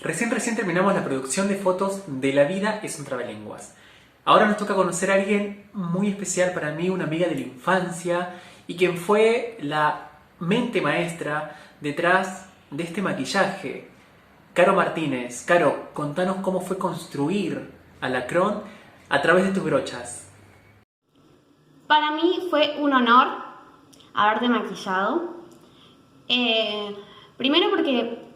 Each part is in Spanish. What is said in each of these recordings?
Recién terminamos la producción de fotos de La vida es un trabalenguas. Ahora nos toca conocer a alguien muy especial para mí, una amiga de la infancia y quien fue la mente maestra detrás de este maquillaje. Caro Martínez. Caro, contanos cómo fue construir Alacrón a través de tus brochas. Para mí fue un honor haberte maquillado. Primero porque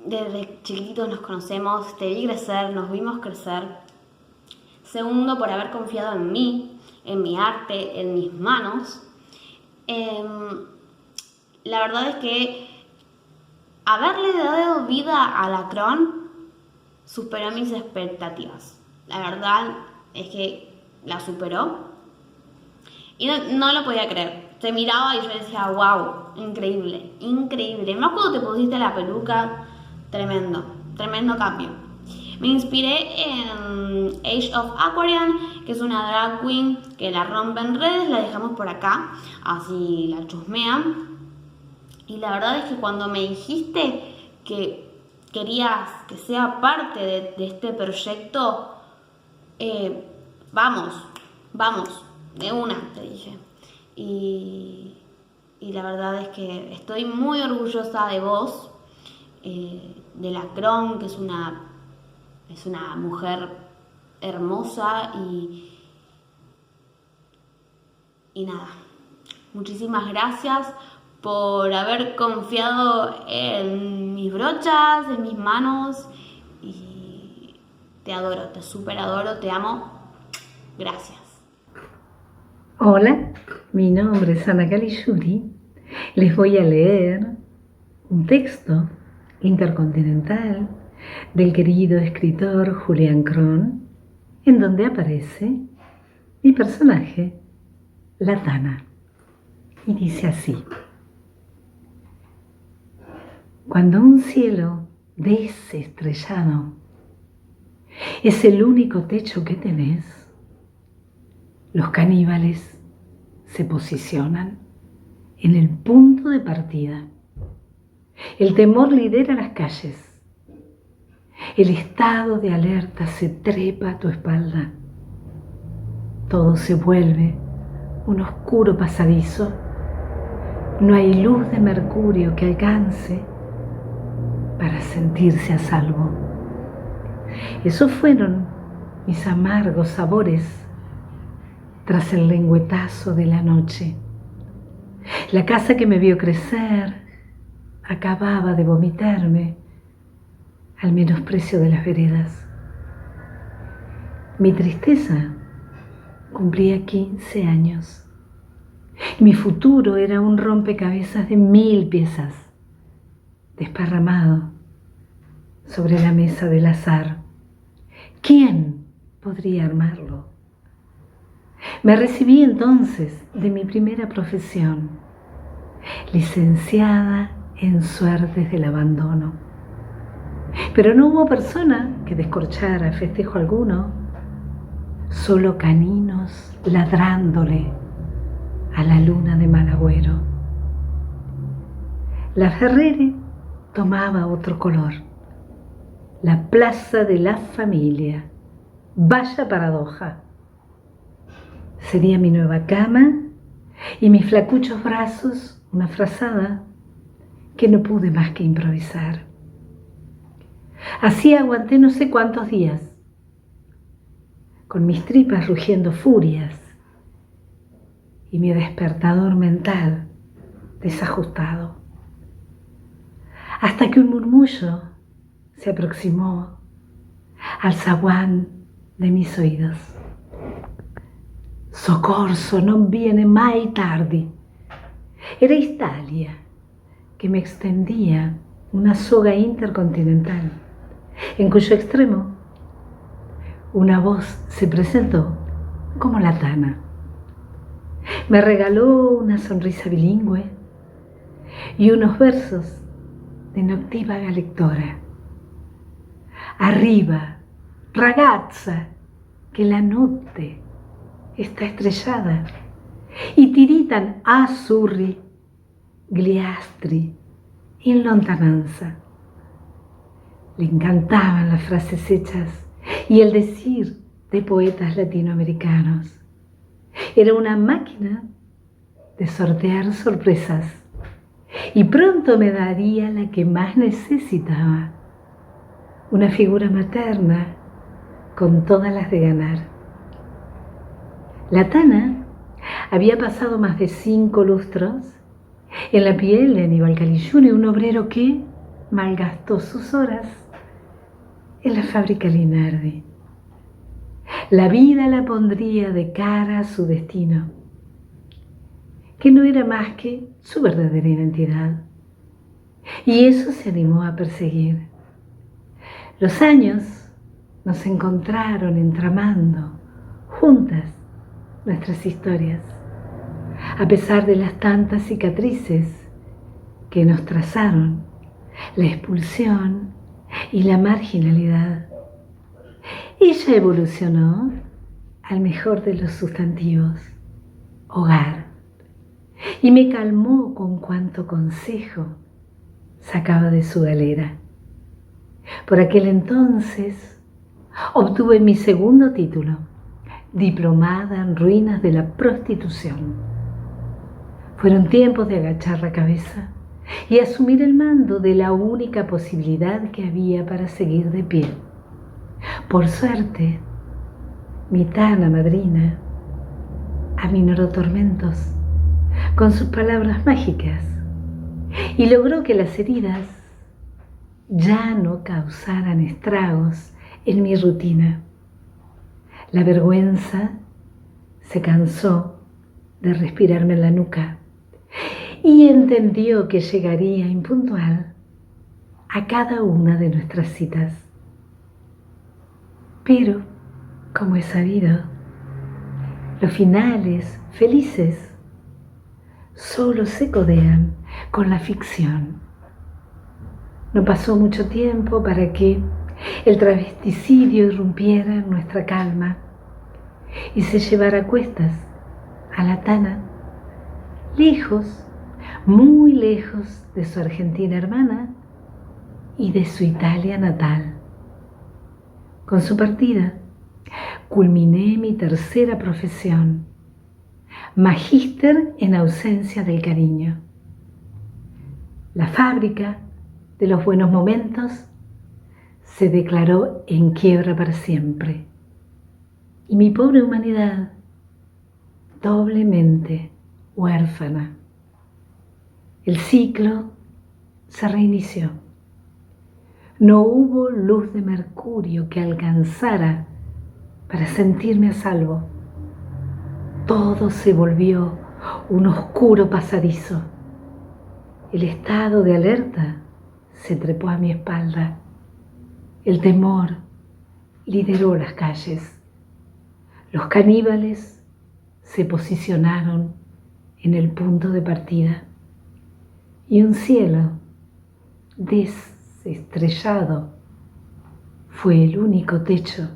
desde chiquitos nos conocemos, te vi crecer, nos vimos crecer. Segundo, por haber confiado en mí, en mi arte, en mis manos. La verdad es que haberle dado vida a Alacrón superó mis expectativas. La verdad es que la superó. Y no lo podía creer. Te miraba y yo decía, wow, increíble, increíble. Más cuando te pusiste la peluca, tremendo cambio. Me inspiré en Age of Aquarian, que es una drag queen que la rompe en redes, la dejamos por acá, así la chusmean. Y la verdad es que cuando me dijiste que querías que sea parte de este proyecto, vamos, de una, te dije. Y la verdad es que estoy muy orgullosa de vos, de Alacrón, que es una mujer hermosa y nada. Muchísimas gracias por haber confiado en mis brochas, en mis manos. Y te adoro, te súper adoro, te amo. Gracias. Hola, mi nombre es Ana Caligiuri. Les voy a leer un texto intercontinental del querido escritor Julián Cron, en donde aparece mi personaje, la Tana. Y dice así: cuando un cielo desestrellado es el único techo que tenés, los caníbales se posicionan en el punto de partida. El temor lidera las calles. El estado de alerta se trepa a tu espalda. Todo se vuelve un oscuro pasadizo. No hay luz de mercurio que alcance para sentirse a salvo. Esos fueron mis amargos sabores tras el lengüetazo de la noche. La casa que me vio crecer acababa de vomitarme al menosprecio de las veredas. Mi tristeza cumplía 15 años y mi futuro era un rompecabezas de 1000 piezas, desparramado sobre la mesa del azar. ¿Quién podría armarlo? Me recibí entonces de mi primera profesión, licenciada en suertes del abandono. Pero no hubo persona que descorchara festejo alguno, solo caninos ladrándole a la luna de mal agüero. La Ferrere tomaba otro color, la plaza de la familia. Vaya paradoja. Sería mi nueva cama y mis flacuchos brazos una frazada que no pude más que improvisar. Así aguanté no sé cuántos días, con mis tripas rugiendo furias y mi despertador mental desajustado, hasta que un murmullo se aproximó al zaguán de mis oídos. Soccorso non viene mai tardi. Era Italia, que me extendía una soga intercontinental, en cuyo extremo una voz se presentó como la Tana. Me regaló una sonrisa bilingüe y unos versos de noctívaga lectora. Arriba, ragazza, que la notte está estrellada y tiritan azzurri, gliastri in lontananza. Le encantaban las frases hechas y el decir de poetas latinoamericanos. Era una máquina de sortear sorpresas y pronto me daría la que más necesitaba, una figura materna con todas las de ganar. La Tana había pasado más de 5 lustros en la piel de Aníbal Caligiuri, un obrero que malgastó sus horas en la fábrica Linardi. La vida la pondría de cara a su destino, que no era más que su verdadera identidad. Y eso se animó a perseguir. Los años nos encontraron entramando juntas nuestras historias, a pesar de las tantas cicatrices que nos trazaron, la expulsión y la marginalidad. Ella evolucionó al mejor de los sustantivos, hogar, y me calmó con cuanto consejo sacaba de su galera. Por aquel entonces obtuve mi segundo título, diplomada en ruinas de la prostitución. Fueron tiempos de agachar la cabeza y asumir el mando de la única posibilidad que había para seguir de pie. Por suerte, mi Tana madrina aminoró tormentos con sus palabras mágicas y logró que las heridas ya no causaran estragos en mi rutina. La vergüenza se cansó de respirarme en la nuca y entendió que llegaría impuntual a cada una de nuestras citas. Pero, como he sabido, los finales felices solo se codean con la ficción. No pasó mucho tiempo para que el travesticidio irrumpiera en nuestra calma y se llevara a cuestas a la Tana, lejos, muy lejos de su Argentina hermana y de su Italia natal. Con su partida, culminé mi tercera profesión, magíster en ausencia del cariño. La fábrica de los buenos momentos se declaró en quiebra para siempre. Y mi pobre humanidad, doblemente huérfana. El ciclo se reinició. No hubo luz de mercurio que alcanzara para sentirme a salvo. Todo se volvió un oscuro pasadizo. El estado de alerta se trepó a mi espalda. El temor lideró las calles. Los caníbales se posicionaron en el punto de partida y un cielo desestrellado fue el único techo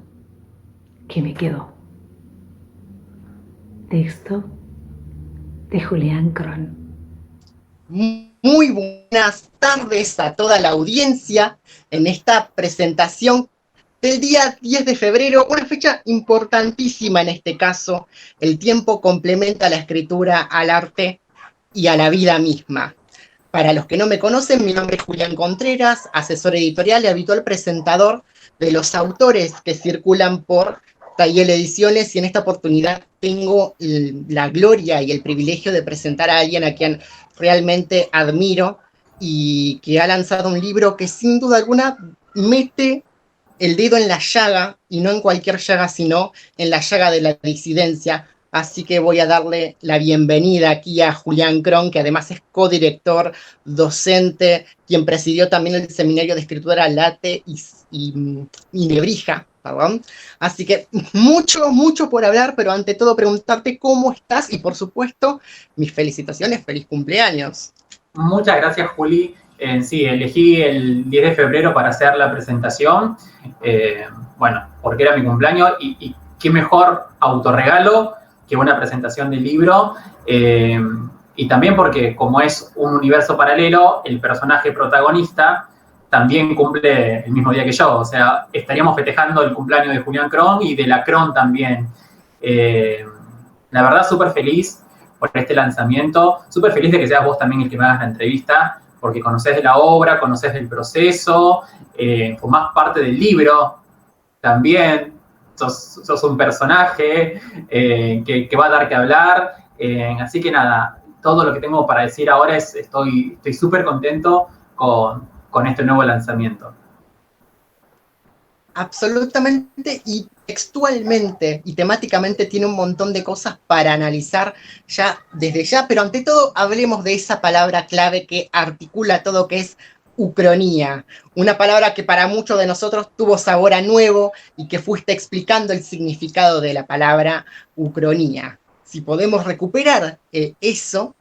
que me quedó. Texto de Julián Cron. Muy buenas tardes a toda la audiencia en esta presentación del día 10 de febrero, una fecha importantísima en este caso. El tiempo complementa la escritura al arte y a la vida misma. Para los que no me conocen, mi nombre es Julián Contreras, asesor editorial y habitual presentador de los autores que circulan por Tayel Ediciones, y en esta oportunidad tengo la gloria y el privilegio de presentar a alguien a quien realmente admiro y que ha lanzado un libro que sin duda alguna mete el dedo en la llaga, y no en cualquier llaga, sino en la llaga de la disidencia. Así que voy a darle la bienvenida aquí a Julián Cron, que además es codirector, docente, quien presidió también el seminario de escritura Late y Nebrija, perdón. Así que mucho por hablar, pero ante todo preguntarte cómo estás y por supuesto mis felicitaciones, feliz cumpleaños. Muchas gracias, Juli. Sí, elegí el 10 de febrero para hacer la presentación, porque era mi cumpleaños y qué mejor autorregalo que una presentación del libro, y también porque como es un universo paralelo, el personaje protagonista también cumple el mismo día que yo. O sea, estaríamos festejando el cumpleaños de Julián Cron y de la Cron también. La verdad, súper feliz por este lanzamiento. Súper feliz de que seas vos también el que me hagas la entrevista, porque conocés de la obra, conocés del proceso, formás parte del libro también. Sos un personaje que va a dar que hablar. Así que nada, todo lo que tengo para decir ahora es estoy súper contento con este nuevo lanzamiento. Absolutamente, y textualmente y temáticamente tiene un montón de cosas para analizar ya desde ya, pero ante todo hablemos de esa palabra clave que articula todo, que es ucronía, una palabra que para muchos de nosotros tuvo sabor a nuevo y que fuiste explicando el significado de la palabra ucronía. Si podemos recuperar eso.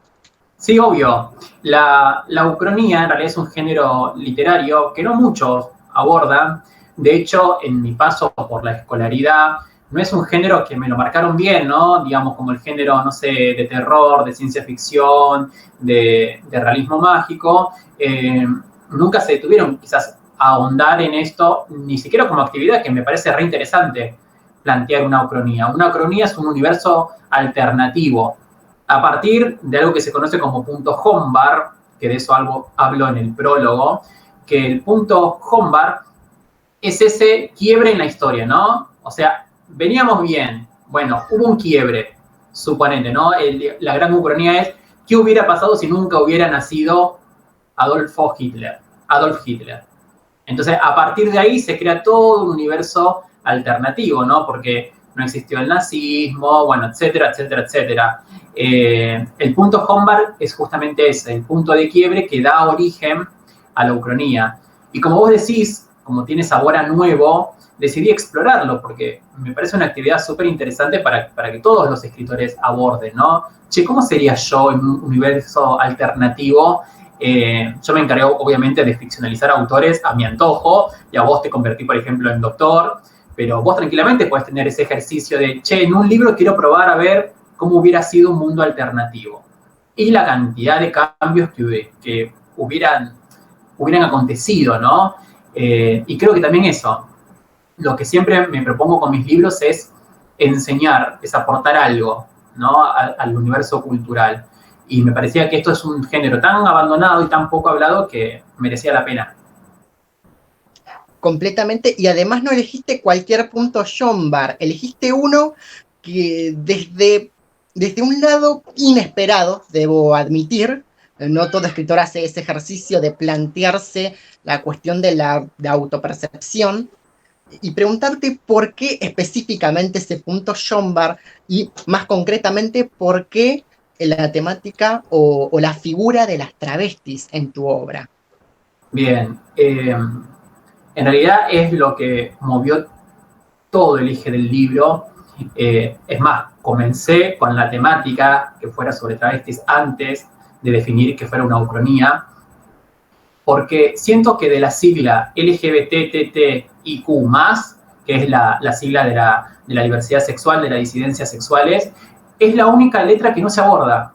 Sí, obvio. La ucronía en realidad es un género literario que no muchos abordan. De hecho, en mi paso por la escolaridad, no es un género que me lo marcaron bien, ¿no? Digamos, como el género, no sé, de terror, de ciencia ficción, de realismo mágico. Nunca se detuvieron quizás a ahondar en esto, ni siquiera como actividad, que me parece re interesante plantear una ucronía. Una ucronía es un universo alternativo, a partir de algo que se conoce como punto Hombar, que de eso hablo en el prólogo, que el punto Hombar es ese quiebre en la historia, ¿no? O sea, veníamos bien, bueno, hubo un quiebre, suponente, ¿no? La gran ucronía es, ¿qué hubiera pasado si nunca hubiera nacido Adolf Hitler? Entonces, a partir de ahí se crea todo un universo alternativo, ¿no? Porque no existió el nazismo, bueno, etcétera, etcétera, etcétera. El punto Hombar es justamente ese, el punto de quiebre que da origen a la ucronía. Y como vos decís, como tiene sabor a nuevo, decidí explorarlo porque me parece una actividad súper interesante para que todos los escritores aborden, ¿no? Che, ¿cómo sería yo en un universo alternativo? Yo me encargué, obviamente, de ficcionalizar autores a mi antojo, y a vos te convertí, por ejemplo, en doctor, pero vos tranquilamente podés tener ese ejercicio de, che, en un libro quiero probar a ver cómo hubiera sido un mundo alternativo. Y la cantidad de cambios que hubieran acontecido, ¿no? Y creo que también eso, lo que siempre me propongo con mis libros es enseñar, es aportar algo, ¿no? Al universo cultural. Y me parecía que esto es un género tan abandonado y tan poco hablado que merecía la pena. Completamente, y además no elegiste cualquier punto Hombar, elegiste uno que desde un lado inesperado, debo admitir, no todo escritor hace ese ejercicio de plantearse la cuestión de la autopercepción y preguntarte por qué específicamente ese punto Hombar y más concretamente por qué la temática o la figura de las travestis en tu obra. Bien, en realidad es lo que movió todo el eje del libro. Es más, comencé con la temática que fuera sobre travestis antes de definir que fuera una ucronía, porque siento que de la sigla LGBTTIQ+, que es la sigla de la diversidad sexual, de las disidencias sexuales, es la única letra que no se aborda.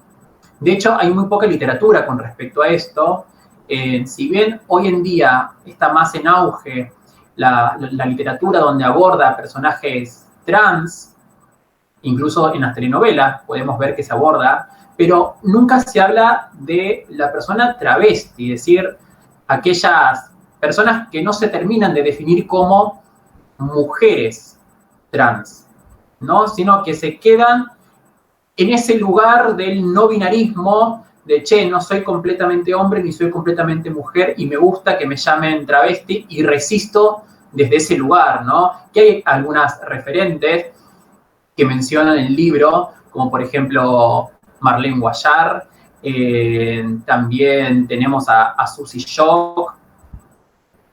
De hecho, hay muy poca literatura con respecto a esto. Si bien hoy en día está más en auge la literatura donde aborda personajes trans, incluso en las telenovelas podemos ver que se aborda, pero nunca se habla de la persona travesti, es decir, aquellas personas que no se terminan de definir como mujeres trans, ¿no? Sino que se quedan en ese lugar del no binarismo, de, che, no soy completamente hombre ni soy completamente mujer y me gusta que me llamen travesti y resisto desde ese lugar, ¿no? Que hay algunas referentes que mencionan el libro, como por ejemplo Marlene Guayar, también tenemos a Susie Shock,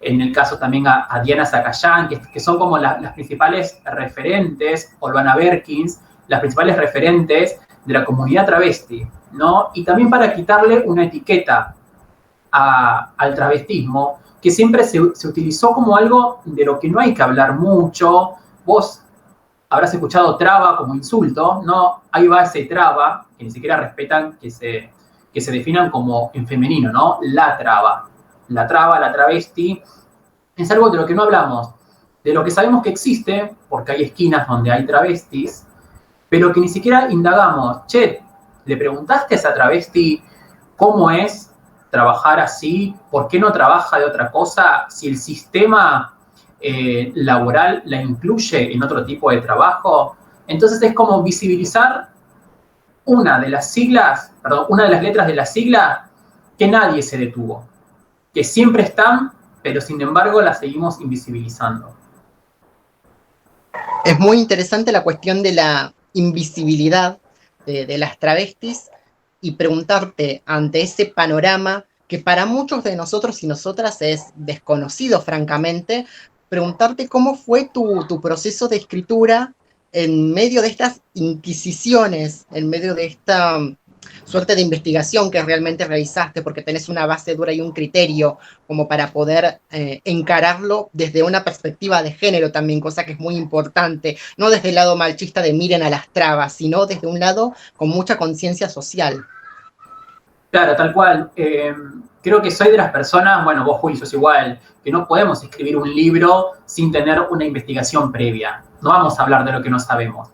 en el caso también a Diana Zacayán, que son como las principales referentes, o Luana Berkins, las principales referentes de la comunidad travesti, ¿no? Y también para quitarle una etiqueta al travestismo, que siempre se utilizó como algo de lo que no hay que hablar mucho. Vos habrás escuchado traba como insulto, ¿no? Ahí va ese traba, que ni siquiera respetan que se definan como en femenino, ¿no? La traba, la traba, la travesti, es algo de lo que no hablamos, de lo que sabemos que existe, porque hay esquinas donde hay travestis, pero que ni siquiera indagamos. Che, ¿le preguntaste a esa travesti cómo es trabajar así? ¿Por qué no trabaja de otra cosa? Si el sistema laboral la incluye en otro tipo de trabajo. Entonces es como visibilizar una de las letras de la sigla que nadie se detuvo, que siempre están, pero sin embargo las seguimos invisibilizando. Es muy interesante la cuestión de la invisibilidad de las travestis y preguntarte ante ese panorama que para muchos de nosotros y nosotras es desconocido, francamente, preguntarte cómo fue tu proceso de escritura en medio de estas inquisiciones, en medio de esta suerte de investigación que realmente realizaste, porque tenés una base dura y un criterio como para poder encararlo desde una perspectiva de género también, cosa que es muy importante, no desde el lado machista de miren a las trabas, sino desde un lado con mucha conciencia social. Claro, tal cual. Creo que soy de las personas, bueno, vos, Juli, sos igual, que no podemos escribir un libro sin tener una investigación previa. No vamos a hablar de lo que no sabemos.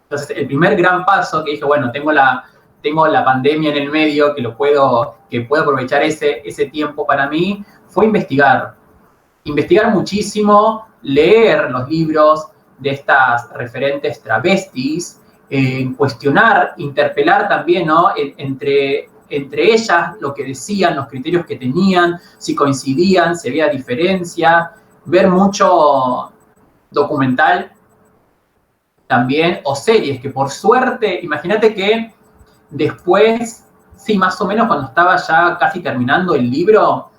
Entonces, el primer gran paso que dije, bueno, tengo la pandemia en el medio, que puedo aprovechar ese tiempo para mí, fue investigar. Investigar muchísimo, leer los libros de estas referentes travestis, cuestionar, interpelar también, ¿no? Entre ellas lo que decían, los criterios que tenían, si coincidían, si había diferencia, ver mucho documental también, o series, que por suerte, imagínate que después, sí, más o menos cuando estaba ya casi terminando el libro,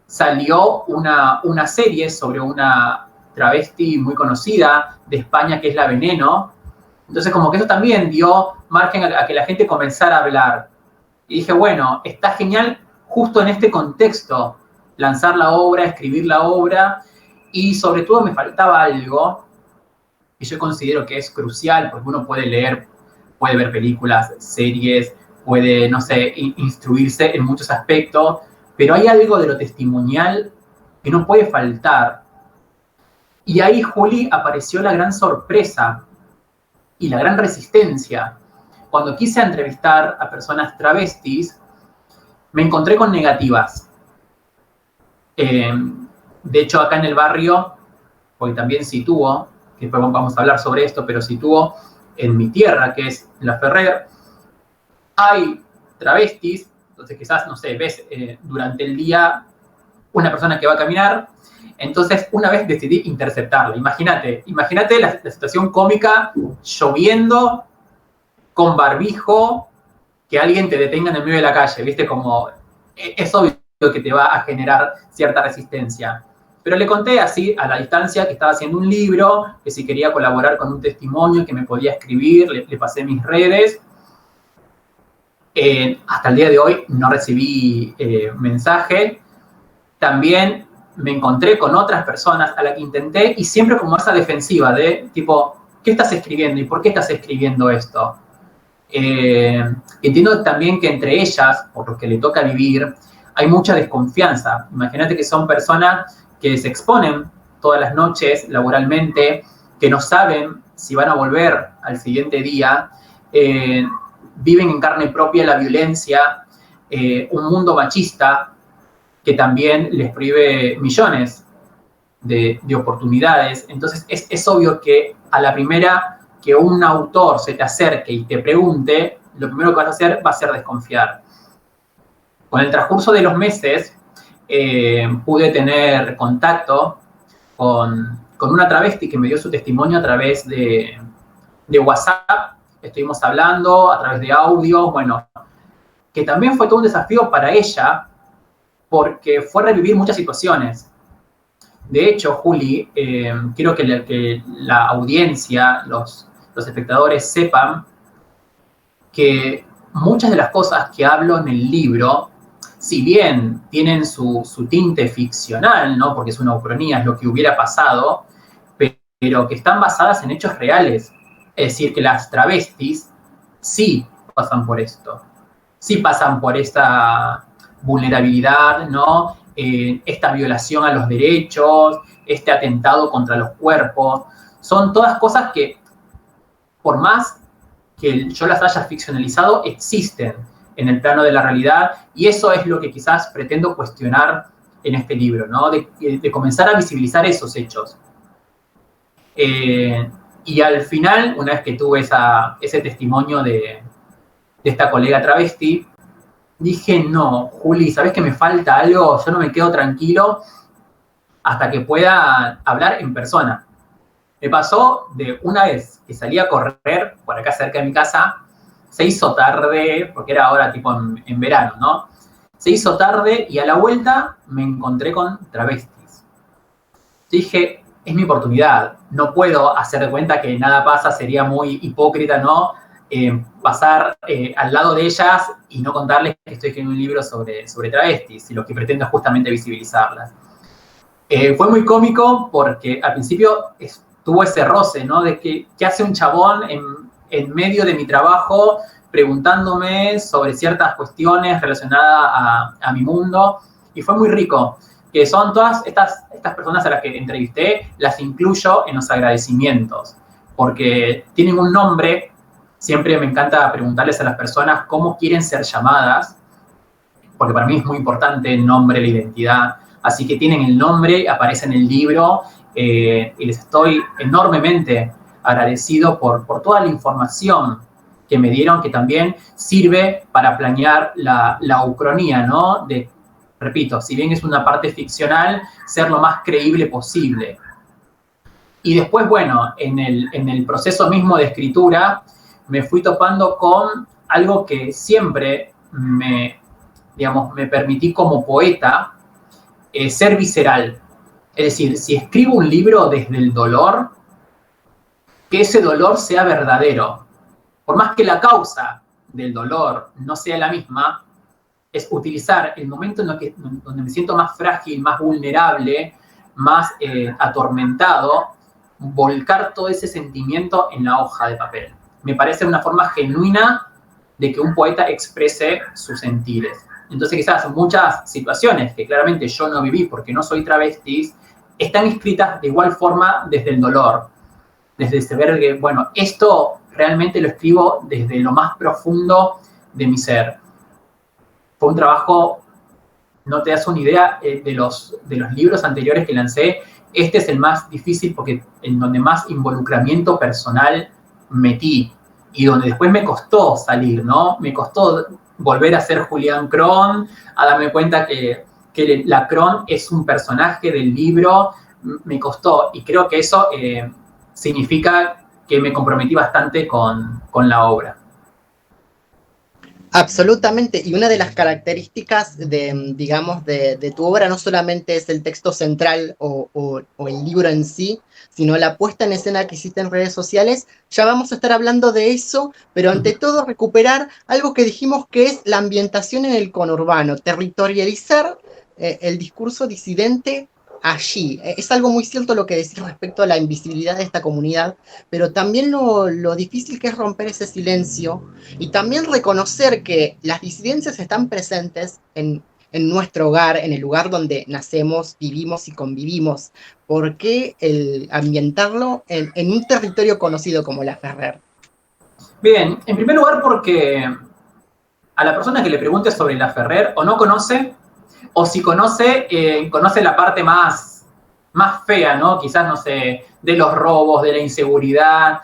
salió una serie sobre una travesti muy conocida de España, que es La Veneno. Entonces, como que eso también dio margen a que la gente comenzara a hablar. Y dije, bueno, está genial justo en este contexto lanzar la obra, escribir la obra, y sobre todo me faltaba algo que yo considero que es crucial, porque uno puede leer, puede ver películas, series, puede, no sé, instruirse en muchos aspectos, pero hay algo de lo testimonial que no puede faltar. Y ahí, Juli, apareció la gran sorpresa y la gran resistencia. Cuando quise entrevistar a personas travestis, me encontré con negativas. De hecho, acá en el barrio, porque también sitúo, que después vamos a hablar sobre esto, pero sitúo en mi tierra, que es La Ferrer, hay travestis. Entonces quizás, no sé, ves durante el día una persona que va a caminar. Entonces una vez decidí interceptarla. Imagínate la situación cómica, lloviendo, con barbijo, que alguien te detenga en el medio de la calle, ¿viste? Como es obvio que te va a generar cierta resistencia. Pero le conté así, a la distancia, que estaba haciendo un libro, que si quería colaborar con un testimonio, que me podía escribir, le pasé mis redes. Hasta el día de hoy no recibí mensaje. También me encontré con otras personas a las que intenté, y siempre como esa defensiva de tipo, ¿qué estás escribiendo y por qué estás escribiendo esto? Entiendo también que entre ellas, por lo que le toca vivir, hay mucha desconfianza. Imagínate que son personas que se exponen todas las noches laboralmente, que no saben si van a volver al siguiente día, viven en carne propia la violencia, un mundo machista que también les prohíbe millones de oportunidades. Entonces es obvio que a la primera que un autor se te acerque y te pregunte, lo primero que vas a hacer va a ser desconfiar. Con el transcurso de los meses, pude tener contacto con una travesti que me dio su testimonio a través de WhatsApp. Estuvimos hablando a través de audio, bueno, que también fue todo un desafío para ella, porque fue revivir muchas situaciones. De hecho, Juli, quiero que la audiencia, los espectadores sepan que muchas de las cosas que hablo en el libro, si bien tienen su tinte ficcional, ¿no? Porque es una ucronía, es lo que hubiera pasado, pero que están basadas en hechos reales. Es decir, que las travestis sí pasan por esto, sí pasan por esta vulnerabilidad, ¿no? esta violación a los derechos, este atentado contra los cuerpos. Son todas cosas que, por más que yo las haya ficcionalizado, existen en el plano de la realidad, y eso es lo que quizás pretendo cuestionar en este libro, ¿no? De comenzar a visibilizar esos hechos. Y al final, una vez que tuve ese testimonio de esta colega travesti, dije, no, Juli, ¿sabés que me falta algo? Yo no me quedo tranquilo hasta que pueda hablar en persona. Me pasó de una vez que salí a correr por acá cerca de mi casa, se hizo tarde, porque era ahora tipo en verano, ¿no? Se hizo tarde y a la vuelta me encontré con travestis. Dije, es mi oportunidad, no puedo hacer de cuenta que nada pasa, sería muy hipócrita, ¿no? Pasar al lado de ellas y no contarles que estoy escribiendo un libro sobre travestis, y lo que pretendo es justamente visibilizarlas. Fue muy cómico porque al principio tuvo ese roce, ¿no? De que, ¿qué hace un chabón en medio de mi trabajo preguntándome sobre ciertas cuestiones relacionadas a mi mundo? Y fue muy rico, que son todas estas personas a las que entrevisté, las incluyo en los agradecimientos, porque tienen un nombre. Siempre me encanta preguntarles a las personas cómo quieren ser llamadas, porque para mí es muy importante el nombre, la identidad. Así que tienen el nombre, aparece en el libro, y les estoy enormemente agradecido por toda la información que me dieron, que también sirve para planear la ucronía, ¿no? Repito, si bien es una parte ficcional, ser lo más creíble posible. Y después, bueno, en el proceso mismo de escritura, me fui topando con algo que siempre me permití como poeta, ser visceral. Es decir, si escribo un libro desde el dolor, que ese dolor sea verdadero. Por más que la causa del dolor no sea la misma, es utilizar el momento donde me siento más frágil, más vulnerable, más atormentado, volcar todo ese sentimiento en la hoja de papel. Me parece una forma genuina de que un poeta exprese sus sentires. Entonces quizás muchas situaciones que claramente yo no viví porque no soy travesti, están escritas de igual forma desde el dolor, desde ese ver que, bueno, esto realmente lo escribo desde lo más profundo de mi ser. Fue un trabajo, no te das una idea de los libros anteriores que lancé. Este es el más difícil porque en donde más involucramiento personal metí y donde después me costó salir, ¿no? Me costó volver a ser Julián Cron, a darme cuenta que la Cron es un personaje del libro. Me costó, y creo que eso significa que me comprometí bastante con la obra. Absolutamente, y una de las características de tu obra no solamente es el texto central o el libro en sí, sino la puesta en escena que hiciste en redes sociales. Ya vamos a estar hablando de eso, pero ante todo recuperar algo que dijimos que es la ambientación en el conurbano, territorializar el discurso disidente allí. Es algo muy cierto lo que decís respecto a la invisibilidad de esta comunidad, pero también lo difícil que es romper ese silencio y también reconocer que las disidencias están presentes en nuestro hogar, en el lugar donde nacemos, vivimos y convivimos. ¿Por qué el ambientarlo en un territorio conocido como La Ferrer? Bien, en primer lugar porque a la persona que le pregunte sobre La Ferrer o no conoce, o si conoce, conoce la parte más fea, ¿no? Quizás, no sé, de los robos, de la inseguridad.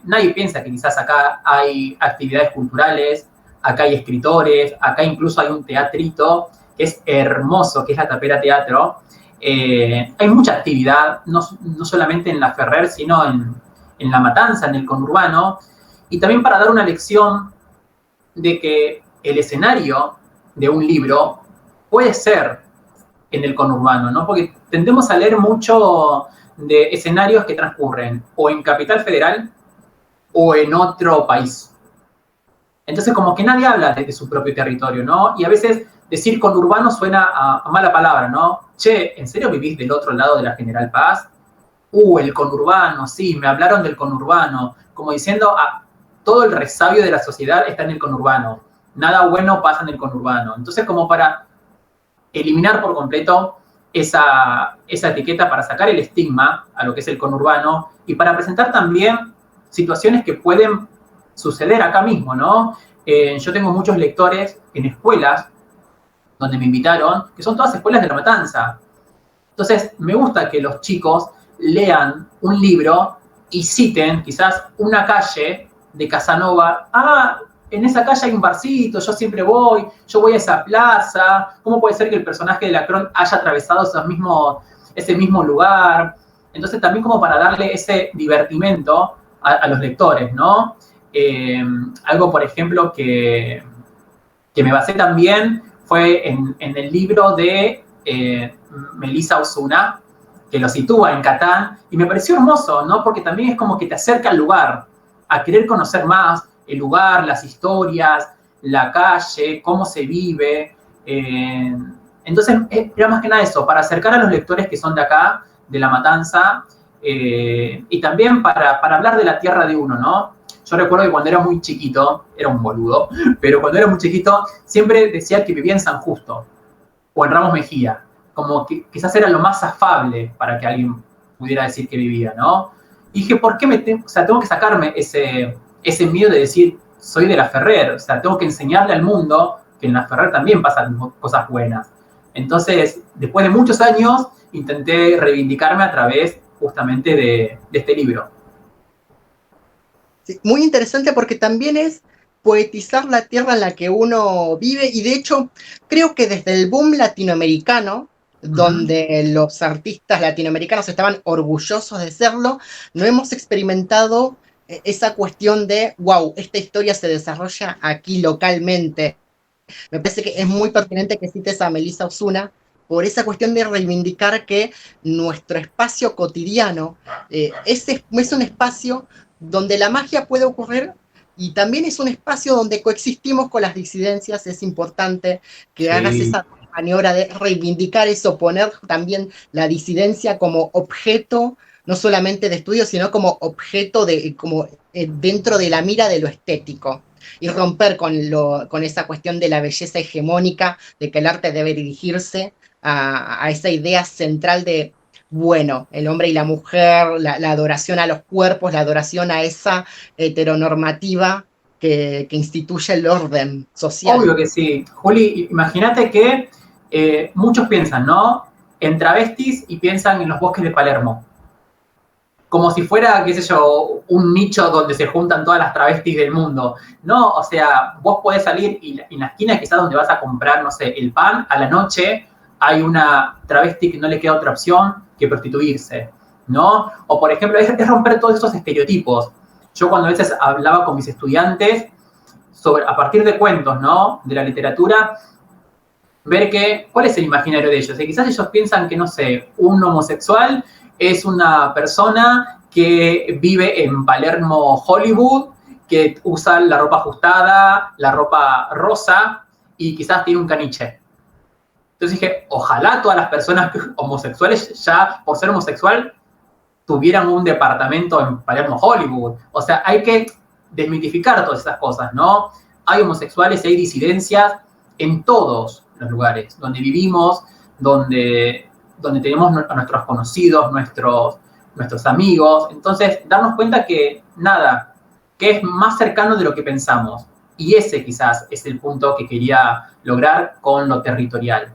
Nadie piensa que quizás acá hay actividades culturales, acá hay escritores, acá incluso hay un teatrito que es hermoso, que es la Tapera Teatro. Hay mucha actividad, no solamente en La Ferrer, sino en La Matanza, en el conurbano. Y también para dar una lección de que el escenario de un libro puede ser en el conurbano, ¿no? Porque tendemos a leer mucho de escenarios que transcurren o en Capital Federal o en otro país. Entonces, como que nadie habla de su propio territorio, ¿no? Y a veces decir conurbano suena a mala palabra, ¿no? Che, ¿en serio vivís del otro lado de la General Paz? El conurbano, sí, me hablaron del conurbano. Como diciendo, todo el resabio de la sociedad está en el conurbano. Nada bueno pasa en el conurbano. Entonces, como para eliminar por completo esa etiqueta para sacar el estigma a lo que es el conurbano y para presentar también situaciones que pueden suceder acá mismo, ¿no? Yo tengo muchos lectores en escuelas donde me invitaron, que son todas escuelas de La Matanza. Entonces, me gusta que los chicos lean un libro y citen quizás una calle de Casanova. Ah, en esa calle hay un barcito, yo siempre voy, yo voy a esa plaza. ¿Cómo puede ser que el personaje de Lacrón haya atravesado ese mismo lugar? Entonces, también como para darle ese divertimento a los lectores, ¿no? Algo, por ejemplo, que me basé también fue en el libro de Melissa Osuna, que lo sitúa en Catán, y me pareció hermoso, ¿no? Porque también es como que te acerca al lugar, a querer conocer más el lugar, las historias, la calle, cómo se vive. Entonces, era más que nada eso, para acercar a los lectores que son de acá, de La Matanza, y también para hablar de la tierra de uno, ¿no? Yo recuerdo que cuando era muy chiquito, era un boludo, pero cuando era muy chiquito, siempre decía que vivía en San Justo, o en Ramos Mejía, como que quizás era lo más afable para que alguien pudiera decir que vivía, ¿no? Y dije, ¿por qué tengo que sacarme ese miedo de decir, soy de La Ferrer? O sea, tengo que enseñarle al mundo que en La Ferrer también pasan cosas buenas. Entonces, después de muchos años, intenté reivindicarme a través justamente de este libro. Sí, muy interesante porque también es poetizar la tierra en la que uno vive y de hecho creo que desde el boom latinoamericano, donde los artistas latinoamericanos estaban orgullosos de serlo, no hemos experimentado esa cuestión de, wow, esta historia se desarrolla aquí localmente. Me parece que es muy pertinente que cites a Melissa Osuna por esa cuestión de reivindicar que nuestro espacio cotidiano es un espacio donde la magia puede ocurrir y también es un espacio donde coexistimos con las disidencias. Es importante que hagas esa maniobra de reivindicar eso, poner también la disidencia como objeto, no solamente de estudio, sino como objeto dentro de la mira de lo estético. Y romper con esa cuestión de la belleza hegemónica, de que el arte debe dirigirse a esa idea central de, bueno, el hombre y la mujer, la adoración a los cuerpos, la adoración a esa heteronormativa que instituye el orden social. Obvio que sí. Juli, imagínate que muchos piensan, ¿no? En travestis y piensan en los bosques de Palermo. Como si fuera, qué sé yo, un nicho donde se juntan todas las travestis del mundo. No, o sea, vos podés salir y en la esquina quizás donde vas a comprar, no sé, el pan, a la noche hay una travesti que no le queda otra opción que prostituirse, ¿no? O, por ejemplo, es romper todos esos estereotipos. Yo cuando a veces hablaba con mis estudiantes, a partir de cuentos, ¿no? De la literatura, ver cuál es el imaginario de ellos. Y quizás ellos piensan que, no sé, un homosexual es una persona que vive en Palermo, Hollywood, que usa la ropa ajustada, la ropa rosa y quizás tiene un caniche. Entonces dije, ojalá todas las personas homosexuales ya por ser homosexual tuvieran un departamento en Palermo, Hollywood. O sea, hay que desmitificar todas esas cosas, ¿no? Hay homosexuales y hay disidencias en todos los lugares donde vivimos, donde tenemos a nuestros conocidos, nuestros amigos. Entonces, darnos cuenta que nada, que es más cercano de lo que pensamos. Y ese quizás es el punto que quería lograr con lo territorial.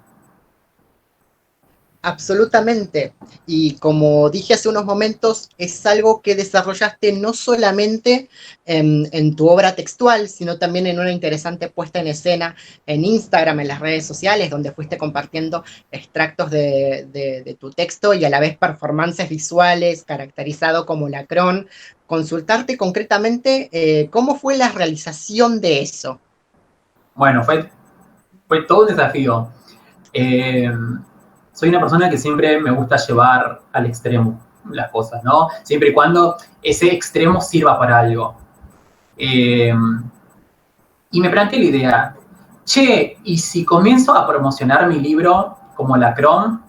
Absolutamente. Y como dije hace unos momentos, es algo que desarrollaste no solamente en tu obra textual, sino también en una interesante puesta en escena en Instagram, en las redes sociales, donde fuiste compartiendo extractos de tu texto y a la vez performances visuales, caracterizado como Lacrón. Consultarte concretamente cómo fue la realización de eso. Bueno, fue todo un desafío. Soy una persona que siempre me gusta llevar al extremo las cosas, ¿no? Siempre y cuando ese extremo sirva para algo. Y me planteé la idea, ¿y si comienzo a promocionar mi libro como Lacrón?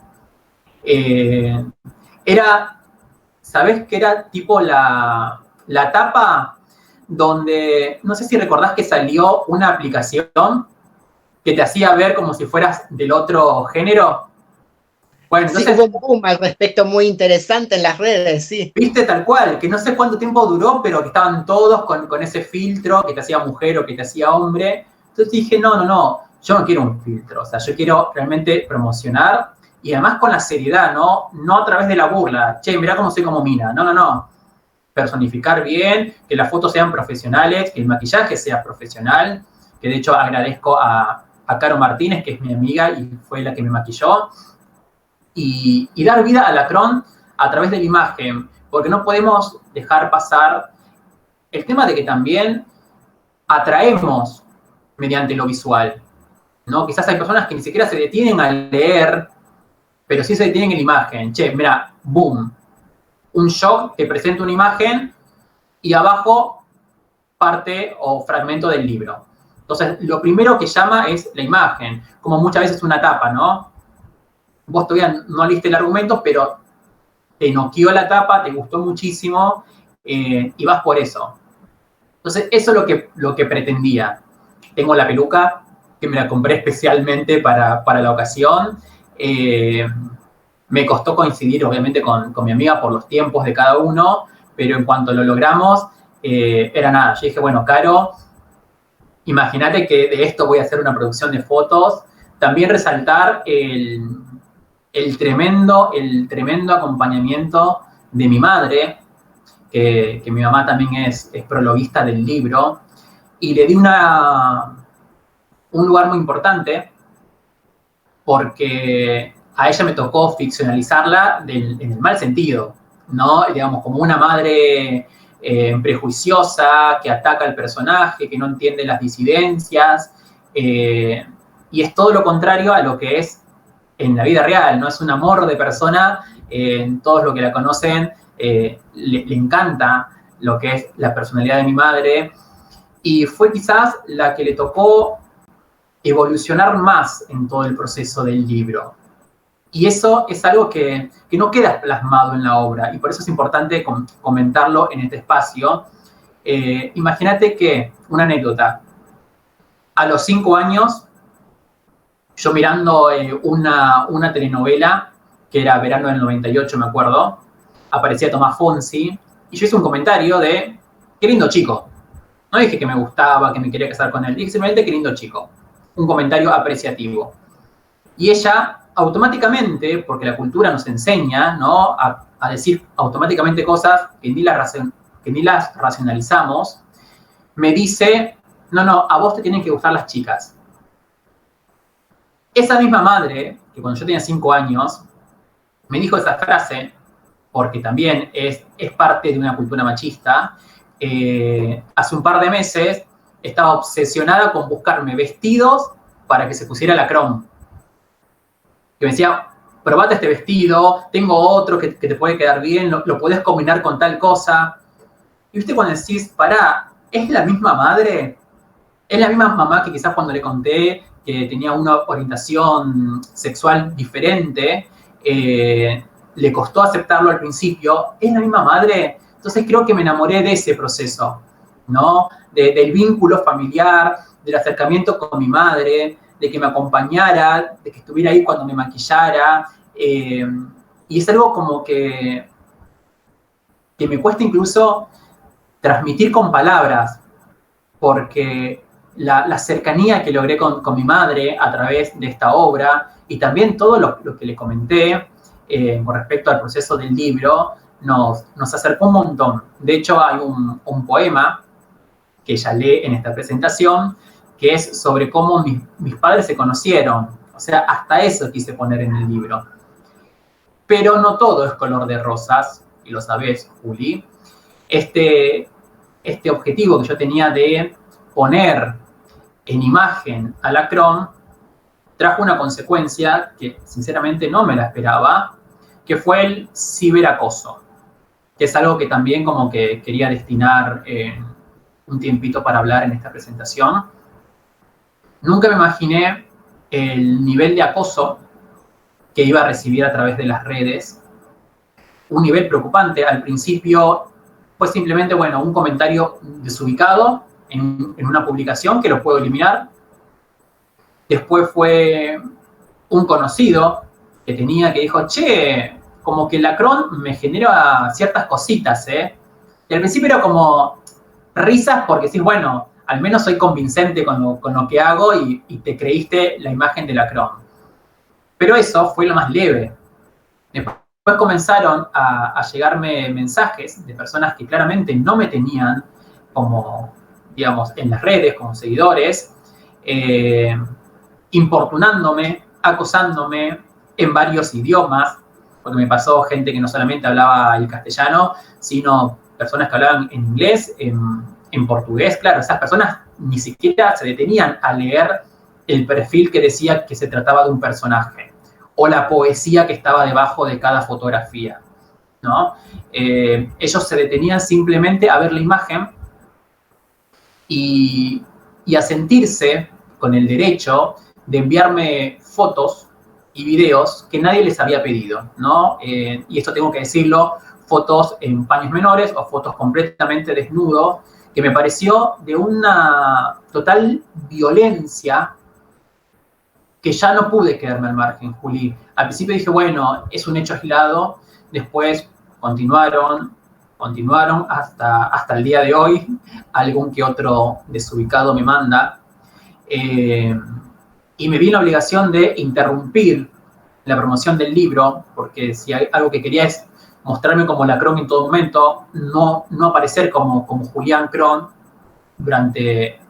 ¿Sabés qué era tipo la tapa donde, no sé si recordás que salió una aplicación que te hacía ver como si fueras del otro género. Bueno, entonces, sí, hubo un boom al respecto muy interesante en las redes, sí. viste tal cual, que no sé cuánto tiempo duró, pero que estaban todos con ese filtro que te hacía mujer o que te hacía hombre. Entonces dije, no, yo no quiero un filtro, o sea, yo quiero realmente promocionar y además con la seriedad, no a través de la burla. Che, mirá cómo soy como mina. No. Personificar bien, que las fotos sean profesionales, que el maquillaje sea profesional, que de hecho agradezco a Caro Martínez, que es mi amiga y fue la que me maquilló, y dar vida a la Cron a través de la imagen, porque no podemos dejar pasar el tema de que también atraemos mediante lo visual, ¿no? Quizás hay personas que ni siquiera se detienen a leer, pero sí se detienen en la imagen. Che, mira, boom, un shock que presenta una imagen y abajo parte o fragmento del libro. Entonces, lo primero que llama es la imagen, como muchas veces una tapa, ¿no? Vos todavía no leíste el argumento, pero te noqueó la tapa, te gustó muchísimo y vas por eso. Entonces, eso es lo que pretendía. Tengo la peluca, que me la compré especialmente para la ocasión. Me costó coincidir, obviamente, con mi amiga por los tiempos de cada uno, pero en cuanto lo logramos, era nada. Yo dije, bueno, Caro, imagínate que de esto voy a hacer una producción de fotos. También resaltar el tremendo acompañamiento de mi madre, que mi mamá también es prologuista del libro, y le di un lugar muy importante porque a ella me tocó ficcionalizarla en el mal sentido, ¿no? Digamos, como una madre prejuiciosa, que ataca al personaje, que no entiende las disidencias, y es todo lo contrario a lo que es en la vida real, ¿no? Es un amor de persona, todos los que la conocen le encanta lo que es la personalidad de mi madre, y fue quizás la que le tocó evolucionar más en todo el proceso del libro. Y eso es algo que no queda plasmado en la obra, y por eso es importante comentarlo en este espacio. Imagínate que, una anécdota, a los 5 años, yo mirando una telenovela, que era Verano del 98, me acuerdo, aparecía Tomás Fonsi, y yo hice un comentario de, qué lindo chico. No dije que me gustaba, que me quería casar con él, dije simplemente qué lindo chico. Un comentario apreciativo. Y ella, automáticamente, porque la cultura nos enseña, ¿no?, a decir automáticamente cosas que ni las racionalizamos, me dice, no, a vos te tienen que gustar las chicas. Esa misma madre, que cuando yo tenía 5 años, me dijo esa frase, porque también es parte de una cultura machista, hace un par de meses estaba obsesionada con buscarme vestidos para que se pusiera la Cron. Que me decía, probate este vestido, tengo otro que te puede quedar bien, lo podés combinar con tal cosa. Y usted cuando decís, pará, ¿es la misma madre? Es la misma mamá que quizás cuando le conté que tenía una orientación sexual diferente, le costó aceptarlo al principio. ¿Es la misma madre? Entonces creo que me enamoré de ese proceso, ¿no? Del vínculo familiar, del acercamiento con mi madre, de que me acompañara, de que estuviera ahí cuando me maquillara. Y es algo como que me cuesta incluso transmitir con palabras, porque la cercanía que logré con mi madre a través de esta obra, y también todo lo que le comenté con respecto al proceso del libro, nos acercó un montón. De hecho, hay un poema que ella lee en esta presentación, que es sobre cómo mis padres se conocieron. O sea, hasta eso quise poner en el libro. Pero no todo es color de rosas, y lo sabés, Juli. Este objetivo que yo tenía de poner en imagen a la Cron trajo una consecuencia que sinceramente no me la esperaba, que fue el ciberacoso, que es algo que también como que quería destinar un tiempito para hablar en esta presentación. Nunca me imaginé el nivel de acoso que iba a recibir a través de las redes. Un nivel preocupante. Al principio fue simplemente, bueno, un comentario desubicado en una publicación que lo puedo eliminar. Después fue un conocido que tenía que dijo, che, como que la cron me genera ciertas cositas, ¿eh? Y al principio era como risas porque decís, bueno, al menos soy convincente con lo que hago y te creíste la imagen de la cron. Pero eso fue lo más leve. Después comenzaron a llegarme mensajes de personas que claramente no me tenían como, digamos, en las redes, como seguidores, importunándome, acosándome en varios idiomas, porque me pasó gente que no solamente hablaba el castellano, sino personas que hablaban en inglés, en portugués. Claro, esas personas ni siquiera se detenían a leer el perfil que decía que se trataba de un personaje o la poesía que estaba debajo de cada fotografía, ¿no? Ellos se detenían simplemente a ver la imagen y a sentirse con el derecho de enviarme fotos y videos que nadie les había pedido, ¿no? Y esto tengo que decirlo, fotos en paños menores o fotos completamente desnudo, que me pareció de una total violencia que ya no pude quedarme al margen, Juli. Al principio dije, bueno, es un hecho aislado, después continuaron hasta el día de hoy, algún que otro desubicado me manda, y me vi la obligación de interrumpir la promoción del libro, porque si hay algo que quería es mostrarme como la Cron en todo momento, no aparecer como Julián Cron durante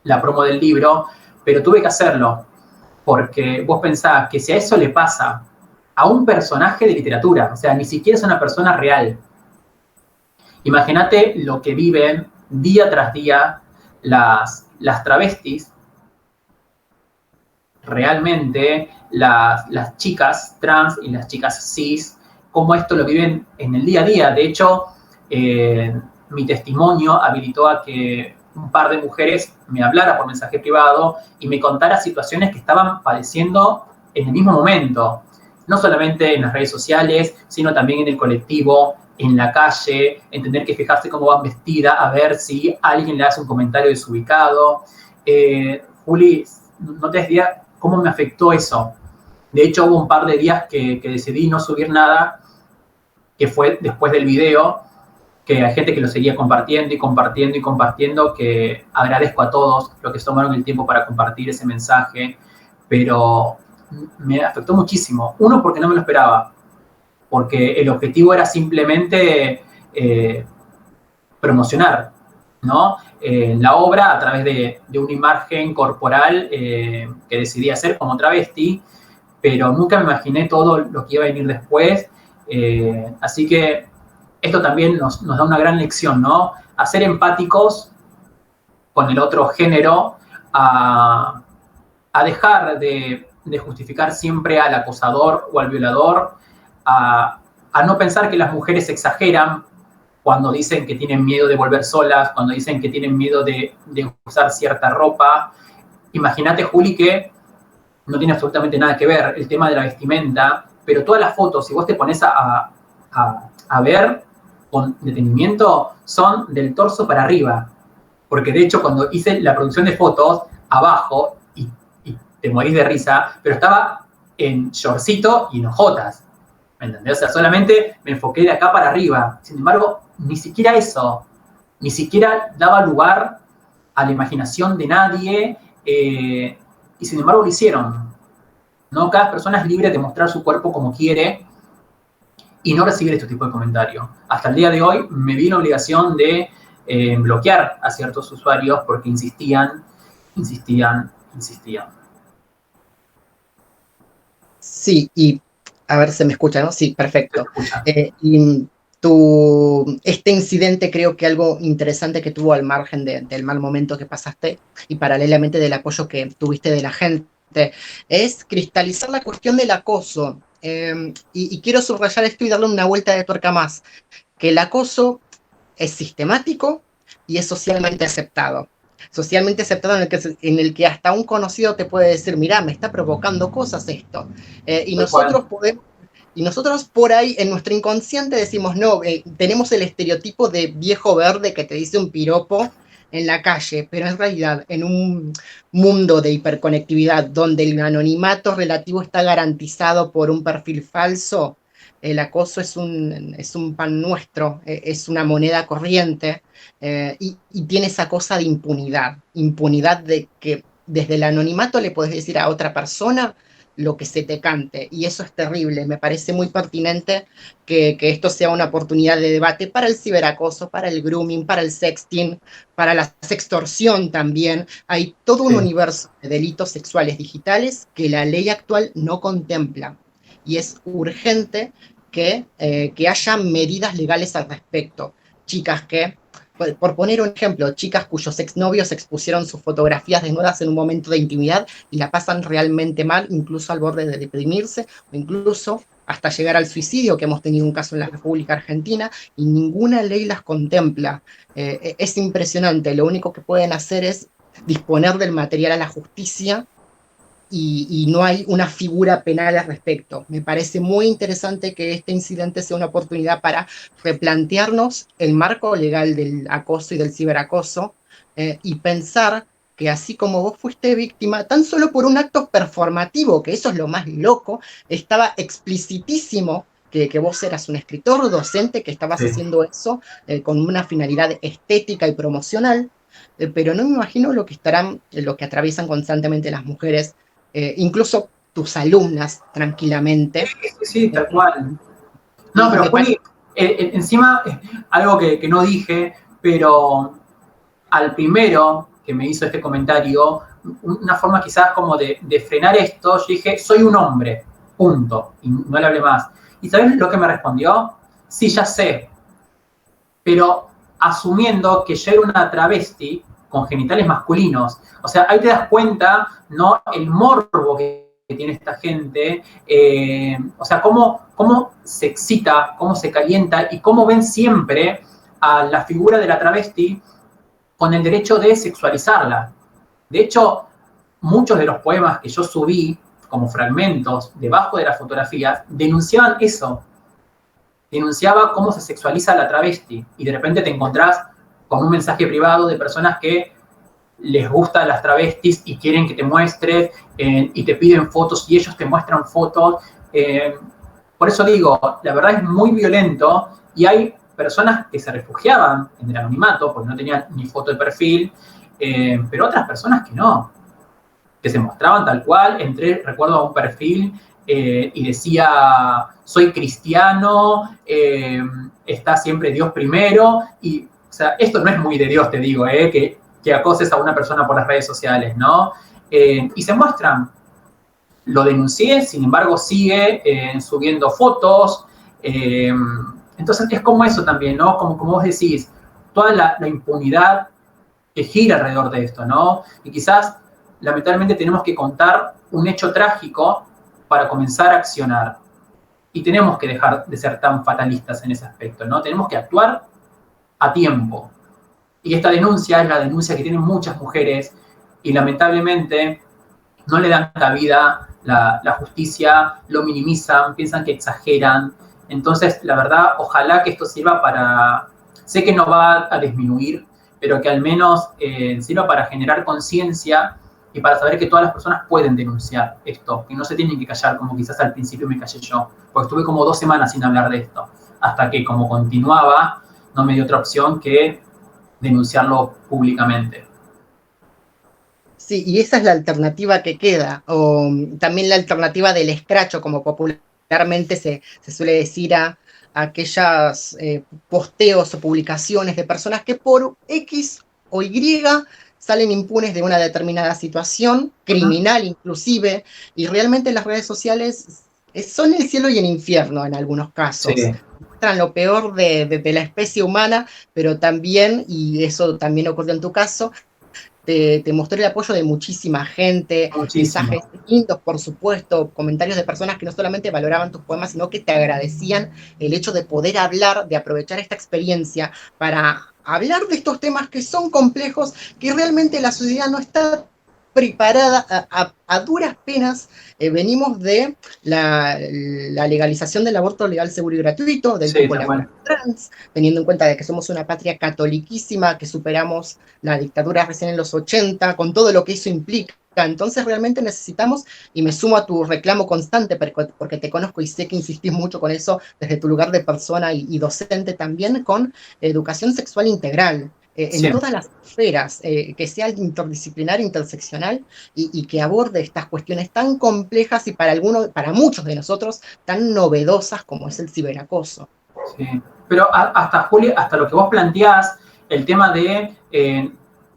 la promo del libro, pero tuve que hacerlo, porque vos pensás que si a eso le pasa a un personaje de literatura, o sea, ni siquiera es una persona real, imagínate lo que viven día tras día las travestis, realmente las chicas trans y las chicas cis, cómo esto lo viven en el día a día. De hecho, mi testimonio habilitó a que un par de mujeres me hablara por mensaje privado y me contara situaciones que estaban padeciendo en el mismo momento, no solamente en las redes sociales, sino también en el colectivo, en la calle, en tener que fijarse cómo van vestidas, a ver si alguien le hace un comentario desubicado. Juli, no te des idea cómo me afectó eso. De hecho, hubo un par de días que decidí no subir nada, que fue después del video, que hay gente que lo seguía compartiendo y compartiendo y compartiendo, que agradezco a todos los que se tomaron el tiempo para compartir ese mensaje, pero me afectó muchísimo. Uno, porque no me lo esperaba, porque el objetivo era simplemente promocionar, ¿no? La obra a través de una imagen corporal que decidí hacer como travesti, pero nunca me imaginé todo lo que iba a venir después. Así que esto también nos da una gran lección, ¿no? A ser empáticos con el otro género, a dejar de justificar siempre al acosador o al violador, a no pensar que las mujeres exageran cuando dicen que tienen miedo de volver solas, cuando dicen que tienen miedo de usar cierta ropa. Imagínate, Juli, que no tiene absolutamente nada que ver el tema de la vestimenta, pero todas las fotos, si vos te pones a ver con detenimiento, son del torso para arriba. Porque de hecho, cuando hice la producción de fotos, abajo, y te morís de risa, pero estaba en shortcito y en ojotas. ¿Me entendés? O sea, solamente me enfoqué de acá para arriba. Sin embargo, ni siquiera eso, ni siquiera daba lugar a la imaginación de nadie, y sin embargo lo hicieron, ¿no? Cada persona es libre de mostrar su cuerpo como quiere y no recibir este tipo de comentarios. Hasta el día de hoy me vi en obligación de bloquear a ciertos usuarios porque insistían. Sí, y a ver, se me escucha, ¿no? Sí, perfecto. Este incidente, creo que algo interesante que tuvo al margen del mal momento que pasaste y paralelamente del apoyo que tuviste de la gente, es cristalizar la cuestión del acoso. Y quiero subrayar esto y darle una vuelta de tuerca más, que el acoso es sistemático y es socialmente aceptado. Socialmente aceptado en el que hasta un conocido te puede decir, mirá, me está provocando cosas esto. Y nosotros por ahí en nuestro inconsciente decimos, no, tenemos el estereotipo de viejo verde que te dice un piropo en la calle, pero en realidad en un mundo de hiperconectividad donde el anonimato relativo está garantizado por un perfil falso, el acoso es un pan nuestro, es una moneda corriente, y tiene esa cosa de impunidad, impunidad de que desde el anonimato le puedes decir a otra persona lo que se te cante, y eso es terrible. Me parece muy pertinente que esto sea una oportunidad de debate para el ciberacoso, para el grooming, para el sexting, para la sextorsión también. Hay todo un universo de delitos sexuales digitales que la ley actual no contempla, y es urgente que haya medidas legales al respecto. Chicas que, por poner un ejemplo, chicas cuyos exnovios expusieron sus fotografías desnudas en un momento de intimidad y la pasan realmente mal, incluso al borde de deprimirse, o incluso hasta llegar al suicidio, que hemos tenido un caso en la República Argentina, y ninguna ley las contempla. Es impresionante, lo único que pueden hacer es disponer del material a la justicia, y no hay una figura penal al respecto. Me parece muy interesante que este incidente sea una oportunidad para replantearnos el marco legal del acoso y del ciberacoso, y pensar que así como vos fuiste víctima, tan solo por un acto performativo, que eso es lo más loco, estaba explicitísimo que vos eras un escritor, docente, que estabas Sí. haciendo eso con una finalidad estética y promocional, pero no me imagino lo que atraviesan constantemente las mujeres, incluso tus alumnas, tranquilamente. Sí, tal cual. No, Y pero me Juli, parece, encima, algo que no dije, pero al primero que me hizo este comentario, una forma quizás como de frenar esto, yo dije, soy un hombre, punto, y no le hablé más. ¿Y sabes lo que me respondió? Sí, ya sé, pero asumiendo que yo era una travesti con genitales masculinos. O sea, ahí te das cuenta, ¿no? El morbo que tiene esta gente, o sea, cómo se excita, cómo se calienta y cómo ven siempre a la figura de la travesti con el derecho de sexualizarla. De hecho, muchos de los poemas que yo subí como fragmentos debajo de las fotografías denunciaban eso, denunciaba cómo se sexualiza a la travesti, y de repente te encontrás con un mensaje privado de personas que les gustan las travestis y quieren que te muestres, y te piden fotos y ellos te muestran fotos. Por eso digo, la verdad es muy violento, y hay personas que se refugiaban en el anonimato porque no tenían ni foto de perfil, pero otras personas que no, que se mostraban tal cual. Entré, recuerdo, a un perfil y decía, soy cristiano, está siempre Dios primero, y, o sea, esto no es muy de Dios, te digo, que acoses a una persona por las redes sociales, ¿no? Y se muestran. Lo denuncié, sin embargo, sigue subiendo fotos. Entonces, es como eso también, ¿no? Como vos decís, toda la impunidad que gira alrededor de esto, ¿no? Y quizás, lamentablemente, tenemos que contar un hecho trágico para comenzar a accionar. Y tenemos que dejar de ser tan fatalistas en ese aspecto, ¿no? Tenemos que actuar a tiempo. Y esta denuncia es la denuncia que tienen muchas mujeres, y lamentablemente no le dan cabida, la justicia lo minimizan, piensan que exageran. Entonces, la verdad, ojalá que esto sirva para, sé que no va a disminuir, pero que al menos sirva para generar conciencia y para saber que todas las personas pueden denunciar esto, que no se tienen que callar como quizás al principio me callé yo, porque estuve como 2 semanas sin hablar de esto, hasta que como continuaba, no me dio otra opción que denunciarlo públicamente. sí, y esa es la alternativa que queda, o también la alternativa del escracho, como popularmente se suele decir a aquellas posteos o publicaciones de personas que por X o Y salen impunes de una determinada situación, criminal inclusive, y realmente las redes sociales son el cielo y el infierno en algunos casos. Sí. Muestran lo peor de la especie humana, pero también, y eso también ocurrió en tu caso, te mostró el apoyo de muchísima gente, Muchísimo. mensajes lindos, por supuesto, comentarios de personas que no solamente valoraban tus poemas, sino que te agradecían el hecho de poder hablar, de aprovechar esta experiencia para hablar de estos temas que son complejos, que realmente la sociedad no está preparada, a duras penas venimos de la legalización del aborto legal, seguro y gratuito, del Sí, cupo de la tal cual. comunidad trans, teniendo en cuenta de que somos una patria catoliquísima, que superamos la dictadura recién en los 80, con todo lo que eso implica. Entonces realmente necesitamos, y me sumo a tu reclamo constante, porque te conozco y sé que insistís mucho con eso desde tu lugar de persona y docente también, con educación sexual integral. En Siempre. todas las esferas, que sea interdisciplinar, interseccional y que aborde estas cuestiones tan complejas y para muchos de nosotros tan novedosas como es el ciberacoso. Sí. Pero hasta, Juli, hasta lo que vos planteás, el tema de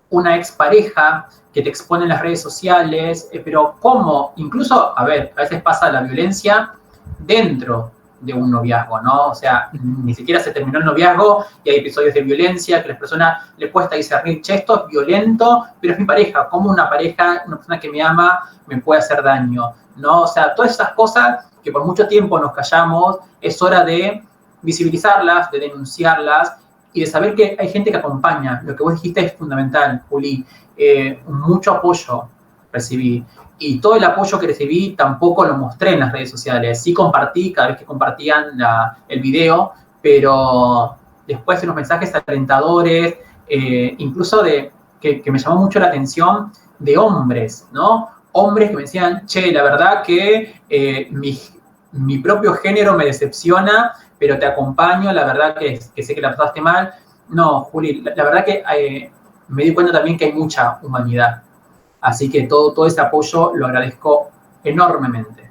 una expareja que te expone en las redes sociales, pero cómo, incluso, a ver, a veces pasa la violencia dentro de un noviazgo, ¿no? O sea, ni siquiera se terminó el noviazgo y hay episodios de violencia que a las personas les cuesta discernir, che, esto es violento, pero es mi pareja, ¿cómo una pareja, una persona que me ama, me puede hacer daño? ¿No? O sea, todas esas cosas que por mucho tiempo nos callamos, es hora de visibilizarlas, de denunciarlas y de saber que hay gente que acompaña. Lo que vos dijiste es fundamental, Juli. Mucho apoyo recibí. Y todo el apoyo que recibí tampoco lo mostré en las redes sociales. Sí compartí cada vez que compartían el video, pero después unos mensajes alentadores, incluso que me llamó mucho la atención, de hombres, ¿no? Hombres que me decían, che, la verdad que mi propio género me decepciona, pero te acompaño, la verdad que sé que la pasaste mal. No, Juli, la verdad que me di cuenta también que hay mucha humanidad. Así que todo ese apoyo lo agradezco enormemente.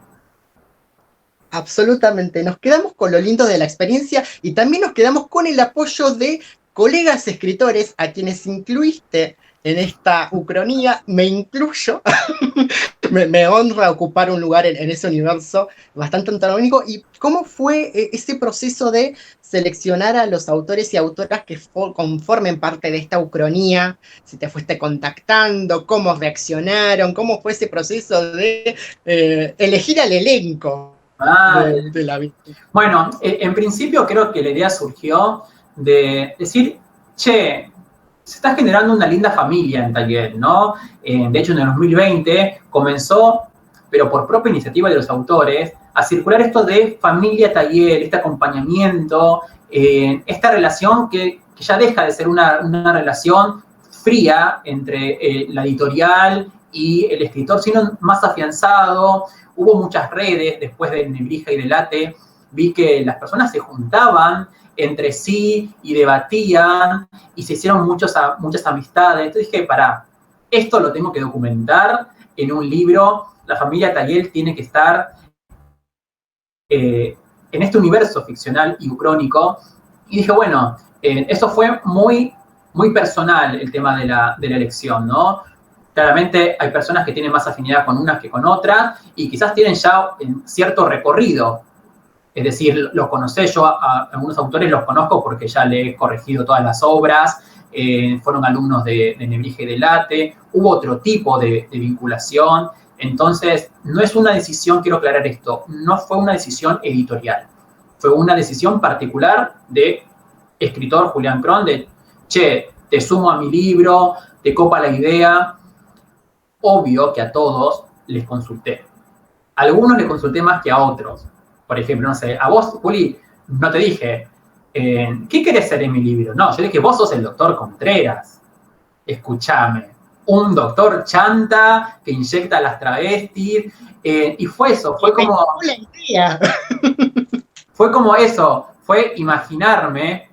Absolutamente, nos quedamos con lo lindo de la experiencia y también nos quedamos con el apoyo de colegas escritores a quienes incluiste en esta ucronía. Me incluyo, me honra ocupar un lugar en ese universo bastante antagónico. ¿Y cómo fue ese proceso de seleccionar a los autores y autoras que conformen parte de esta ucronía? Si te fuiste contactando, cómo reaccionaron, cómo fue ese proceso de elegir al elenco. De la vida. Bueno, en principio creo que la idea surgió de decir, che, se está generando una linda familia en Tayel, ¿no? De hecho, en el 2020 comenzó, pero por propia iniciativa de los autores, a circular esto de familia Tayel, este acompañamiento, esta relación que ya deja de ser una relación fría entre la editorial y el escritor, sino más afianzado. Hubo muchas redes después de Nebrija y Delate, vi que las personas se juntaban entre sí y debatían y se hicieron muchas amistades. Entonces dije, pará, esto lo tengo que documentar en un libro, la familia Tayel tiene que estar en este universo ficcional y ucrónico. Y dije, bueno, eso fue muy, muy personal el tema de la elección, ¿no? Claramente hay personas que tienen más afinidad con unas que con otras y quizás tienen ya cierto recorrido. Es decir, los conocés, yo a algunos autores los conozco porque ya le he corregido todas las obras, fueron alumnos de Nebrija y Delate, hubo otro tipo de vinculación. Entonces, no es una decisión, quiero aclarar esto, no fue una decisión editorial. Fue una decisión particular de escritor Julián Cron, de, che, te sumo a mi libro, te copa la idea. Obvio que a todos les consulté. A algunos les consulté más que a otros. Por ejemplo, no sé, a vos, Juli, no te dije, ¿qué querés ser en mi libro? No, yo dije, vos sos el doctor Contreras. Escuchame, un doctor chanta que inyecta a las travestis. Y fue eso, fue como... Fue como eso, fue imaginarme,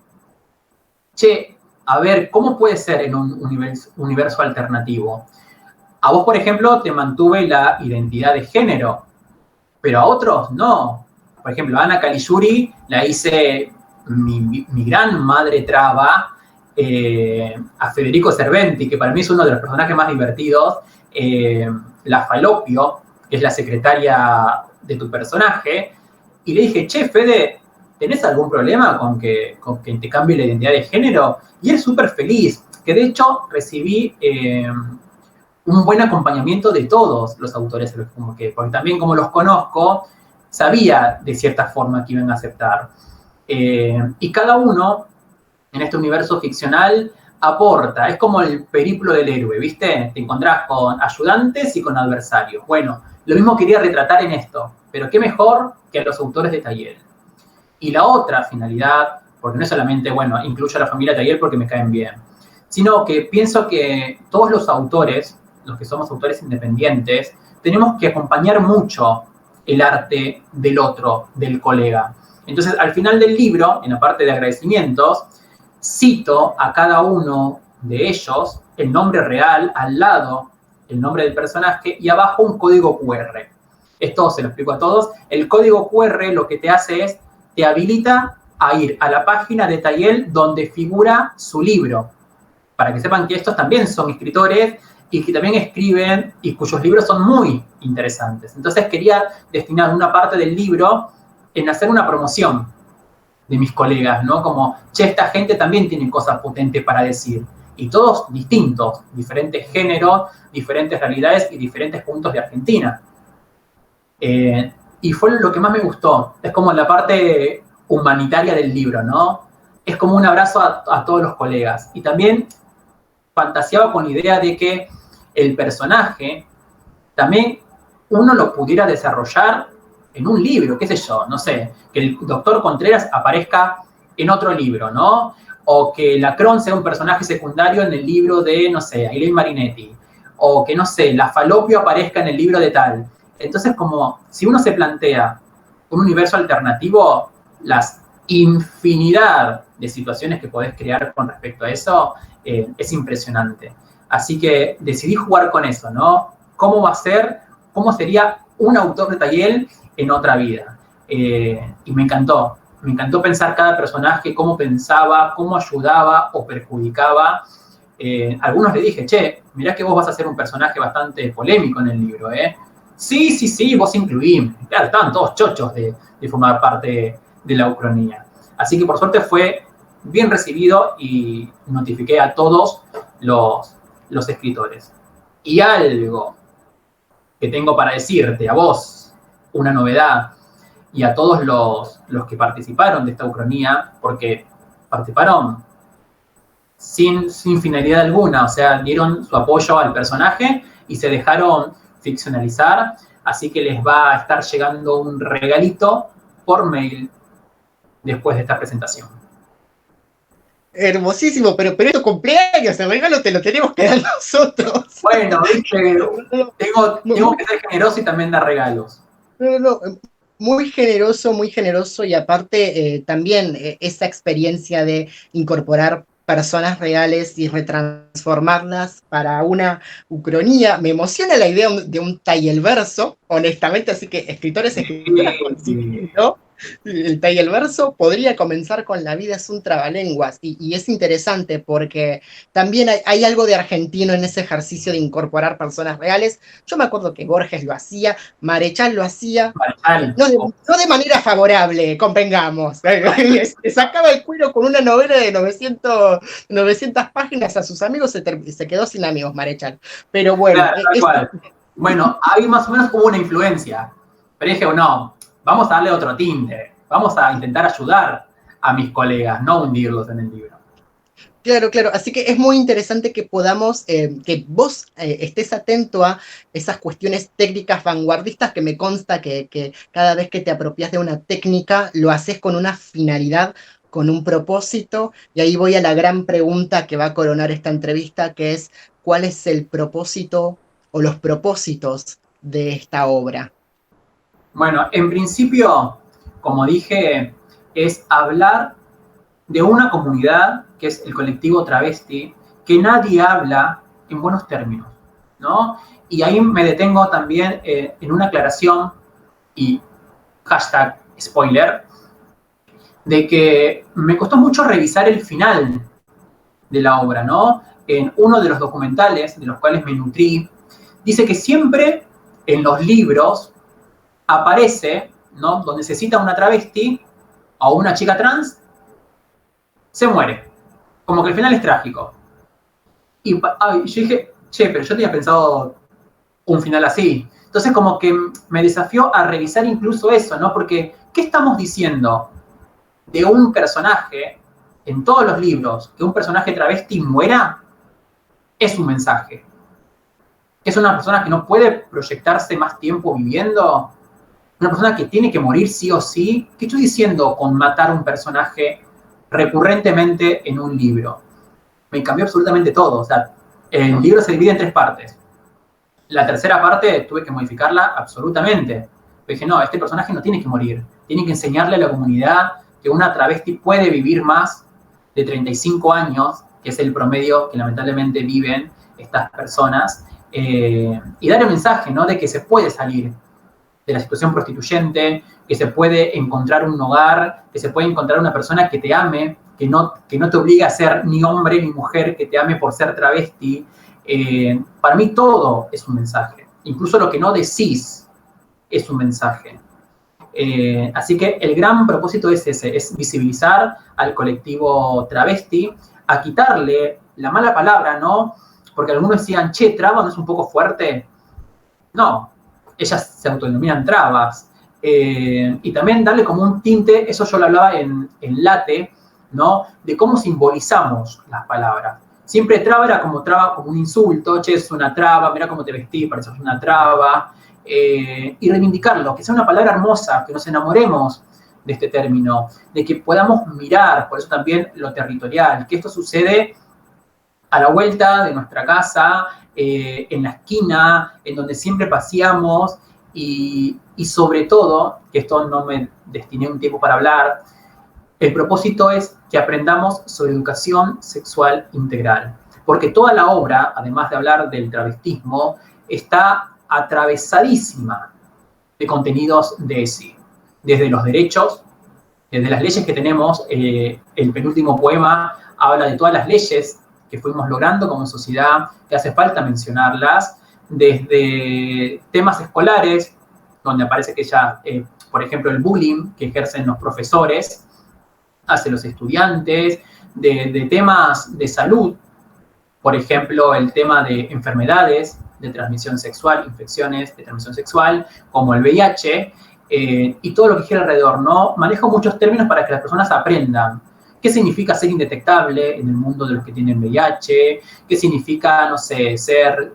che, a ver, ¿cómo puede ser en un universo alternativo? A vos, por ejemplo, te mantuve la identidad de género, pero a otros no. Por ejemplo, a Ana Caligiuri la hice mi gran madre traba, a Federico Cerventi, que para mí es uno de los personajes más divertidos, la Falopio, que es la secretaria de tu personaje, y le dije, che, Fede, ¿tenés algún problema con que te cambie la identidad de género? Y él súper feliz, que de hecho recibí... un buen acompañamiento de todos los autores, porque también como los conozco, sabía de cierta forma que iban a aceptar. Y cada uno, en este universo ficcional, aporta, es como el periplo del héroe, ¿viste? Te encontrás con ayudantes y con adversarios. Bueno, lo mismo quería retratar en esto, pero qué mejor que a los autores de Tayel. Y la otra finalidad, porque no es solamente, bueno, incluyo a la familia Tayel porque me caen bien, sino que pienso que todos los autores, los que somos autores independientes, tenemos que acompañar mucho el arte del otro, del colega. Entonces, al final del libro, en la parte de agradecimientos, cito a cada uno de ellos el nombre real, al lado el nombre del personaje y abajo un código QR. Esto se lo explico a todos. El código QR lo que te hace es, te habilita a ir a la página de Tayel donde figura su libro, para que sepan que estos también son escritores y que también escriben y cuyos libros son muy interesantes. Entonces quería destinar una parte del libro en hacer una promoción de mis colegas, ¿no? Como, che, esta gente también tiene cosas potentes para decir. Y todos distintos, diferentes géneros, diferentes realidades y diferentes puntos de Argentina. Y fue lo que más me gustó. Es como la parte humanitaria del libro, ¿no? Es como un abrazo a todos los colegas. Y también fantaseaba con la idea de que el personaje también uno lo pudiera desarrollar en un libro, qué sé yo, no sé, que el doctor Contreras aparezca en otro libro, ¿no? O que Lacrón sea un personaje secundario en el libro de, no sé, Ailén Marinetti. O que, no sé, la Falopio aparezca en el libro de tal. Entonces, como, si uno se plantea un universo alternativo, las infinidad de situaciones que podés crear con respecto a eso es impresionante. Así que decidí jugar con eso, ¿no? ¿Cómo va a ser? ¿Cómo sería un autor de Tayel en otra vida? Y me encantó pensar cada personaje, cómo pensaba, cómo ayudaba o perjudicaba. Algunos le dije, che, mirá que vos vas a ser un personaje bastante polémico en el libro, ¿eh? Sí, vos incluí. Claro, estaban todos chochos de formar parte de la ucronía. Así que por suerte fue bien recibido y notifiqué a todos los escritores. Y algo que tengo para decirte, a vos, una novedad, y a todos los que participaron de esta ucronía, porque participaron sin finalidad alguna, o sea, dieron su apoyo al personaje y se dejaron ficcionalizar, así que les va a estar llegando un regalito por mail después de esta presentación. Hermosísimo, pero es tu cumpleaños, el regalo te lo tenemos que dar nosotros. Bueno, viste, tengo que ser generoso y también dar regalos. No, muy generoso y aparte también esa experiencia de incorporar personas reales y retransformarlas para una ucronía. Me emociona la idea de un Tayelverso, honestamente, así que escritoras consiguiendo. El Tayelverso podría comenzar con La vida es un trabalenguas y es interesante porque también hay algo de argentino en ese ejercicio de incorporar personas reales. Yo me acuerdo que Borges lo hacía, Marechal lo hacía, no de manera favorable, convengamos. Le sacaba el cuero con una novela de 900 páginas a sus amigos, se quedó sin amigos Marechal. Pero bueno. Claro, bueno, ahí más o menos hubo una influencia, pero dije, no, vamos a darle otro tinte, vamos a intentar ayudar a mis colegas, no hundirlos en el libro. Claro, así que es muy interesante que podamos, que vos estés atento a esas cuestiones técnicas vanguardistas, que me consta que cada vez que te apropias de una técnica, lo haces con una finalidad, con un propósito, y ahí voy a la gran pregunta que va a coronar esta entrevista, que es, ¿cuál es el propósito o los propósitos de esta obra? Bueno, en principio, como dije, es hablar de una comunidad que es el colectivo travesti, que nadie habla en buenos términos, ¿no? Y ahí me detengo también en una aclaración y hashtag spoiler, de que me costó mucho revisar el final de la obra, ¿no? En uno de los documentales de los cuales me nutrí, dice que siempre en los libros aparece, ¿no? Donde se cita una travesti o una chica trans, se muere. Como que el final es trágico. Y yo dije, che, pero yo tenía pensado un final así. Entonces como que me desafió a revisar incluso eso, ¿no? Porque, ¿qué estamos diciendo de un personaje en todos los libros que un personaje travesti muera, es un mensaje. Es una persona que no puede proyectarse más tiempo viviendo, una persona que tiene que morir sí o sí. ¿Qué estoy diciendo con matar a un personaje recurrentemente en un libro? Me cambió absolutamente todo. O sea, el libro se divide en 3 partes. La tercera parte tuve que modificarla absolutamente. Dije, no, este personaje no tiene que morir. Tiene que enseñarle a la comunidad que una travesti puede vivir más de 35 años, que es el promedio que lamentablemente viven estas personas, y dar el mensaje, ¿no?, de que se puede salir de la situación prostituyente, que se puede encontrar un hogar, que se puede encontrar una persona que te ame, que no te obliga a ser ni hombre ni mujer, que te ame por ser travesti. Para mí todo es un mensaje. Incluso lo que no decís es un mensaje. Así que el gran propósito es ese, es visibilizar al colectivo travesti, a quitarle la mala palabra, ¿no? Porque algunos decían, che, traba no es un poco fuerte. No, ellas se autodenominan trabas. Y también darle como un tinte, eso yo lo hablaba en Late, ¿no?, de cómo simbolizamos las palabras. Siempre traba era como un insulto, che, es una traba, mira cómo te vestís, pareces una traba. Y reivindicarlo, que sea una palabra hermosa, que nos enamoremos de este término, de que podamos mirar, por eso también lo territorial, que esto sucede a la vuelta de nuestra casa, en la esquina, en donde siempre paseamos, y sobre todo, que esto no me destiné un tiempo para hablar, el propósito es que aprendamos sobre educación sexual integral, porque toda la obra, además de hablar del travestismo, está atravesadísima de contenidos de ESI, desde los derechos, desde las leyes que tenemos. El penúltimo poema habla de todas las leyes que fuimos logrando como sociedad, que hace falta mencionarlas, desde temas escolares, donde aparece que ya, por ejemplo, el bullying que ejercen los profesores hacia los estudiantes, de temas de salud, por ejemplo, el tema de enfermedades de transmisión sexual, infecciones de transmisión sexual, como el VIH, y todo lo que gira alrededor, ¿no? Manejo muchos términos para que las personas aprendan qué significa ser indetectable en el mundo de los que tienen VIH, qué significa, no sé, ser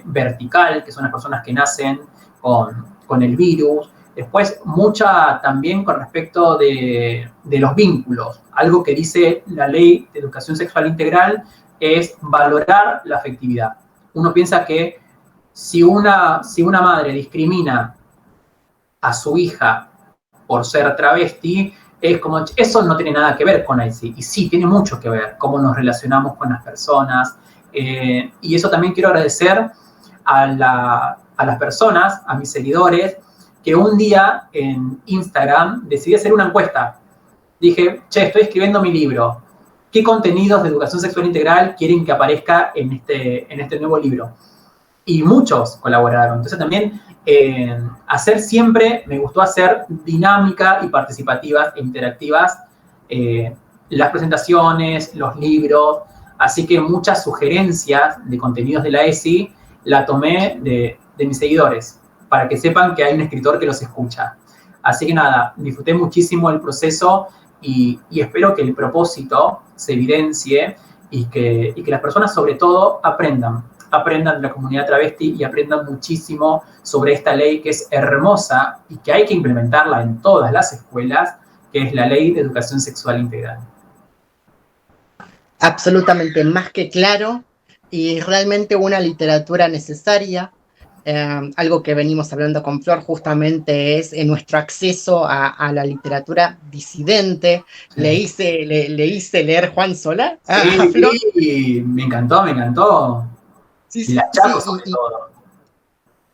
vertical, que son las personas que nacen con el virus. Después, mucha también con respecto de los vínculos. Algo que dice la Ley de Educación Sexual Integral es valorar la afectividad. Uno piensa que si una madre discrimina a su hija por ser travesti, es como, eso no tiene nada que ver con AISI. Y sí, tiene mucho que ver cómo nos relacionamos con las personas. Y eso también quiero agradecer a las personas, a mis seguidores, que un día en Instagram decidí hacer una encuesta. Dije, che, estoy escribiendo mi libro. ¿Qué contenidos de educación sexual integral quieren que aparezca en este nuevo libro? Y muchos colaboraron. Entonces también me gustó hacer dinámica y participativas e interactivas las presentaciones, los libros. Así que muchas sugerencias de contenidos de la ESI la tomé de mis seguidores, para que sepan que hay un escritor que los escucha. Así que nada, disfruté muchísimo el proceso y espero que el propósito se evidencie y que las personas sobre todo aprendan de la comunidad travesti y aprendan muchísimo sobre esta ley que es hermosa y que hay que implementarla en todas las escuelas, que es la Ley de Educación Sexual Integral. Absolutamente, más que claro, y realmente una literatura necesaria. Algo que venimos hablando con Flor justamente es nuestro acceso a la literatura disidente. Sí. Le hice leer Juan Solá. Sí, Flor. Sí, me encantó. Sí, y la Chaco sobre todo.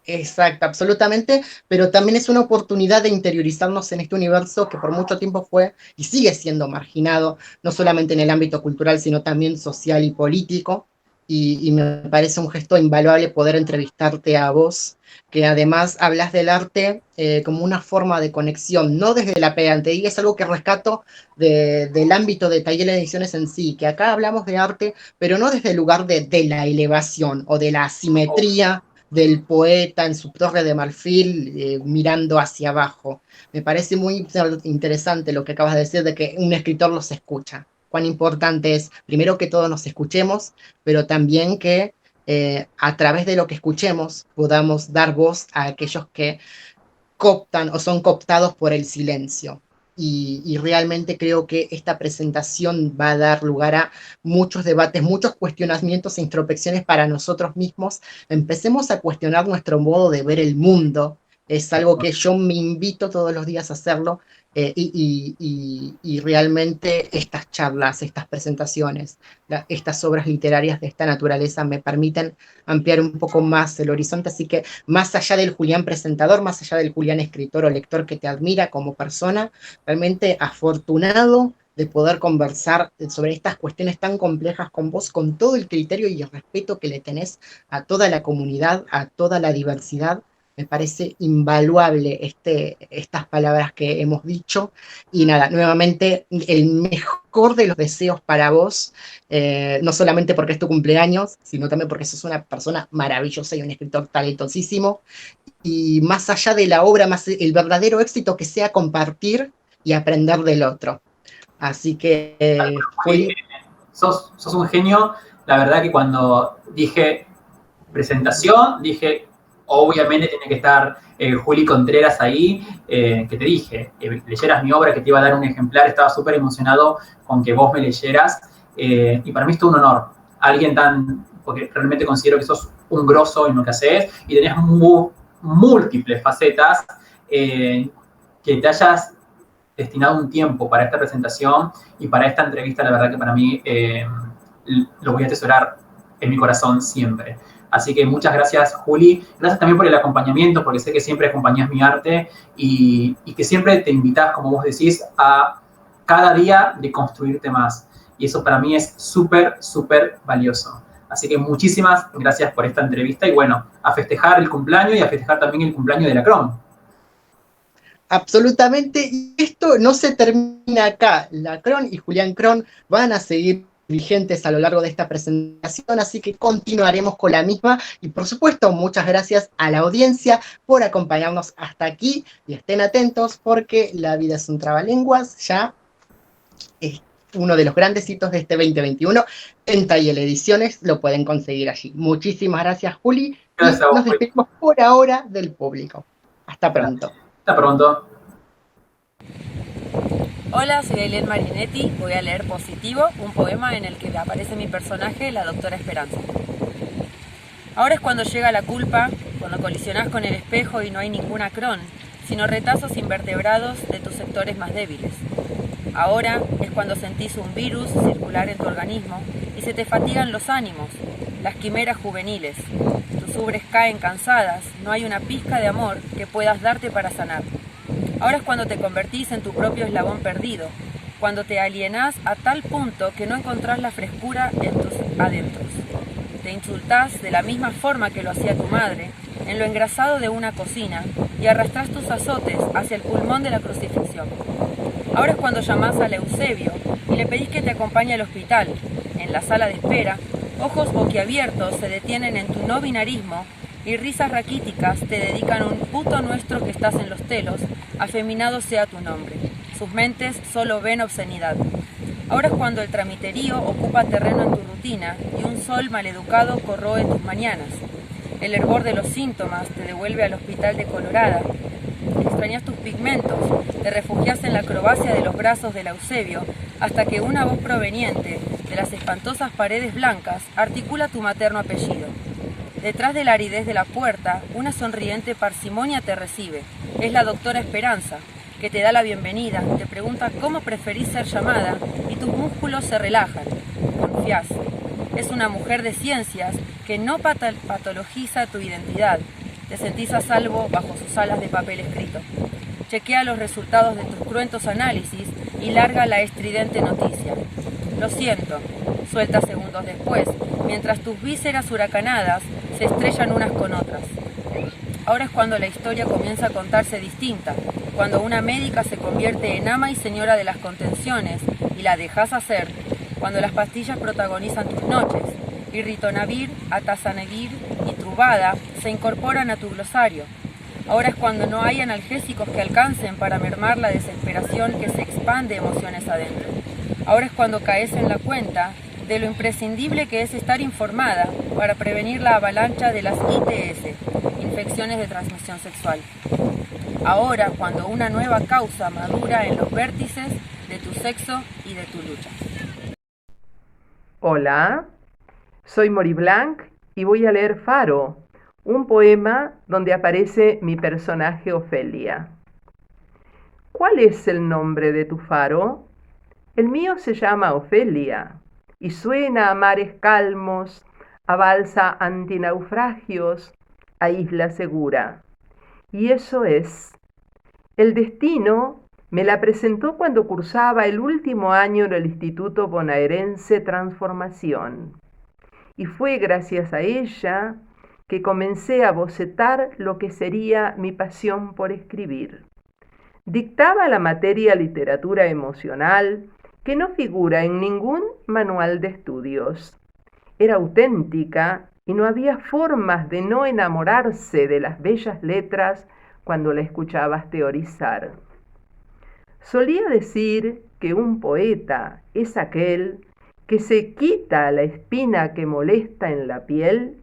Exacto, absolutamente, pero también es una oportunidad de interiorizarnos en este universo que por mucho tiempo fue y sigue siendo marginado, no solamente en el ámbito cultural, sino también social y político. Y me parece un gesto invaluable poder entrevistarte a vos, que además hablas del arte como una forma de conexión, no desde la pedantería, es algo que rescato del ámbito de Taller de Ediciones en sí, que acá hablamos de arte, pero no desde el lugar de la elevación o de la asimetría del poeta en su torre de marfil mirando hacia abajo. Me parece muy interesante lo que acabas de decir de que un escritor los escucha. cuán importante es, primero que todos nos escuchemos, pero también que a través de lo que escuchemos podamos dar voz a aquellos que cooptan o son cooptados por el silencio. Y realmente creo que esta presentación va a dar lugar a muchos debates, muchos cuestionamientos e introspecciones para nosotros mismos. Empecemos a cuestionar nuestro modo de ver el mundo. Es algo que yo me invito todos los días a hacerlo. Y realmente estas charlas, estas presentaciones, estas obras literarias de esta naturaleza me permiten ampliar un poco más el horizonte, así que más allá del Julián presentador, más allá del Julián escritor o lector que te admira como persona, realmente afortunado de poder conversar sobre estas cuestiones tan complejas con vos, con todo el criterio y el respeto que le tenés a toda la comunidad, a toda la diversidad. Me parece invaluable estas palabras que hemos dicho. Y nada, nuevamente, el mejor de los deseos para vos, no solamente porque es tu cumpleaños, sino también porque sos una persona maravillosa y un escritor talentosísimo. Y más allá de la obra, más el verdadero éxito que sea compartir y aprender del otro. Así que sos un genio. La verdad que cuando dije presentación, dije, obviamente tiene que estar Juli Contreras ahí, que te dije, leyeras mi obra, que te iba a dar un ejemplar, estaba súper emocionado con que vos me leyeras, y para mí es todo un honor. Alguien porque realmente considero que sos un grosso en lo que haces, y tenés múltiples facetas, que te hayas destinado un tiempo para esta presentación y para esta entrevista, la verdad que para mí lo voy a atesorar en mi corazón siempre. Así que muchas gracias, Juli. Gracias también por el acompañamiento, porque sé que siempre acompañás mi arte y que siempre te invitás, como vos decís, a cada día de construirte más. Y eso para mí es súper, súper valioso. Así que muchísimas gracias por esta entrevista y bueno, a festejar el cumpleaños y a festejar también el cumpleaños de la Cron. Absolutamente. Y esto no se termina acá. La Cron y Julián Cron van a seguir vigentes a lo largo de esta presentación, así que continuaremos con la misma y por supuesto muchas gracias a la audiencia por acompañarnos hasta aquí y estén atentos porque La vida es un trabalenguas ya es uno de los grandes hitos de este 2021 en Tayel Ediciones, lo pueden conseguir allí. Muchísimas gracias, Juli, gracias a vos, nos despedimos por ahora del público. Hasta pronto. Hasta pronto. Hola, soy Aileen Marinetti, voy a leer Positivo, un poema en el que aparece mi personaje, la doctora Esperanza. Ahora es cuando llega la culpa, cuando colisionás con el espejo y no hay ninguna Cron, sino retazos invertebrados de tus sectores más débiles. Ahora es cuando sentís un virus circular en tu organismo y se te fatigan los ánimos, las quimeras juveniles. Tus ubres caen cansadas, no hay una pizca de amor que puedas darte para sanar. Ahora es cuando te convertís en tu propio eslabón perdido, cuando te alienás a tal punto que no encontrás la frescura en tus adentros. Te insultás de la misma forma que lo hacía tu madre, en lo engrasado de una cocina, y arrastrás tus azotes hacia el pulmón de la crucifixión. Ahora es cuando llamás a Eusebio y le pedís que te acompañe al hospital. En la sala de espera, ojos boquiabiertos se detienen en tu no binarismo y risas raquíticas te dedican un puto nuestro que estás en los telos, afeminado sea tu nombre. Sus mentes solo ven obscenidad. Ahora es cuando el tramiterío ocupa terreno en tu rutina y un sol maleducado corroe tus mañanas. El hervor de los síntomas te devuelve al hospital de Colorada. Extrañas tus pigmentos, te refugias en la acrobacia de los brazos de Eusebio hasta que una voz proveniente de las espantosas paredes blancas articula tu materno apellido. Detrás de la aridez de la puerta, una sonriente parsimonia te recibe. Es la doctora Esperanza, que te da la bienvenida, te pregunta cómo preferís ser llamada y tus músculos se relajan. Confías. Es una mujer de ciencias que no patologiza tu identidad. Te sentís a salvo bajo sus alas de papel escrito. Chequea los resultados de tus cruentos análisis y larga la estridente noticia. Lo siento, suelta segundos después, mientras tus vísceras huracanadas se estrellan unas con otras. Ahora es cuando la historia comienza a contarse distinta, cuando una médica se convierte en ama y señora de las contenciones y la dejas hacer, cuando las pastillas protagonizan tus noches, y ritonavir, atazanavir y trubada se incorporan a tu glosario. Ahora es cuando no hay analgésicos que alcancen para mermar la desesperación que se expande emociones adentro. Ahora es cuando caes en la cuenta de lo imprescindible que es estar informada para prevenir la avalancha de las ITS, infecciones de transmisión sexual. Ahora, cuando una nueva causa madura en los vértices de tu sexo y de tu lucha. Hola, soy Mori Blanc y voy a leer Faro, un poema donde aparece mi personaje Ofelia. ¿Cuál es el nombre de tu faro? El mío se llama Ofelia y suena a mares calmos, a balsa antinaufragios, a isla segura. Y eso es. El destino me la presentó cuando cursaba el último año en el Instituto Bonaerense Transformación. Y fue gracias a ella que comencé a bocetar lo que sería mi pasión por escribir. Dictaba la materia literatura emocional, que no figura en ningún manual de estudios. Era auténtica y no había formas de no enamorarse de las bellas letras cuando la escuchabas teorizar. Solía decir que un poeta es aquel que se quita la espina que molesta en la piel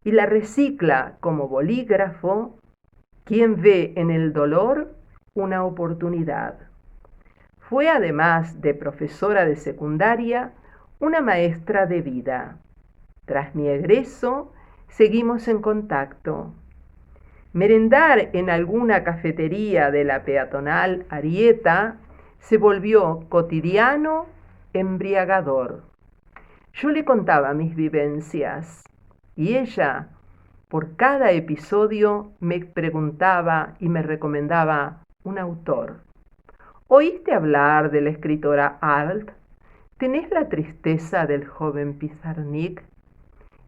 y la recicla como bolígrafo, quien ve en el dolor una oportunidad. Fue, además de profesora de secundaria, una maestra de vida. Tras mi egreso, seguimos en contacto. Merendar en alguna cafetería de la peatonal Arieta se volvió cotidiano, embriagador. Yo le contaba mis vivencias y ella, por cada episodio, me preguntaba y me recomendaba un autor. ¿Oíste hablar de la escritora Alt? ¿Tenés la tristeza del joven Pizarnik?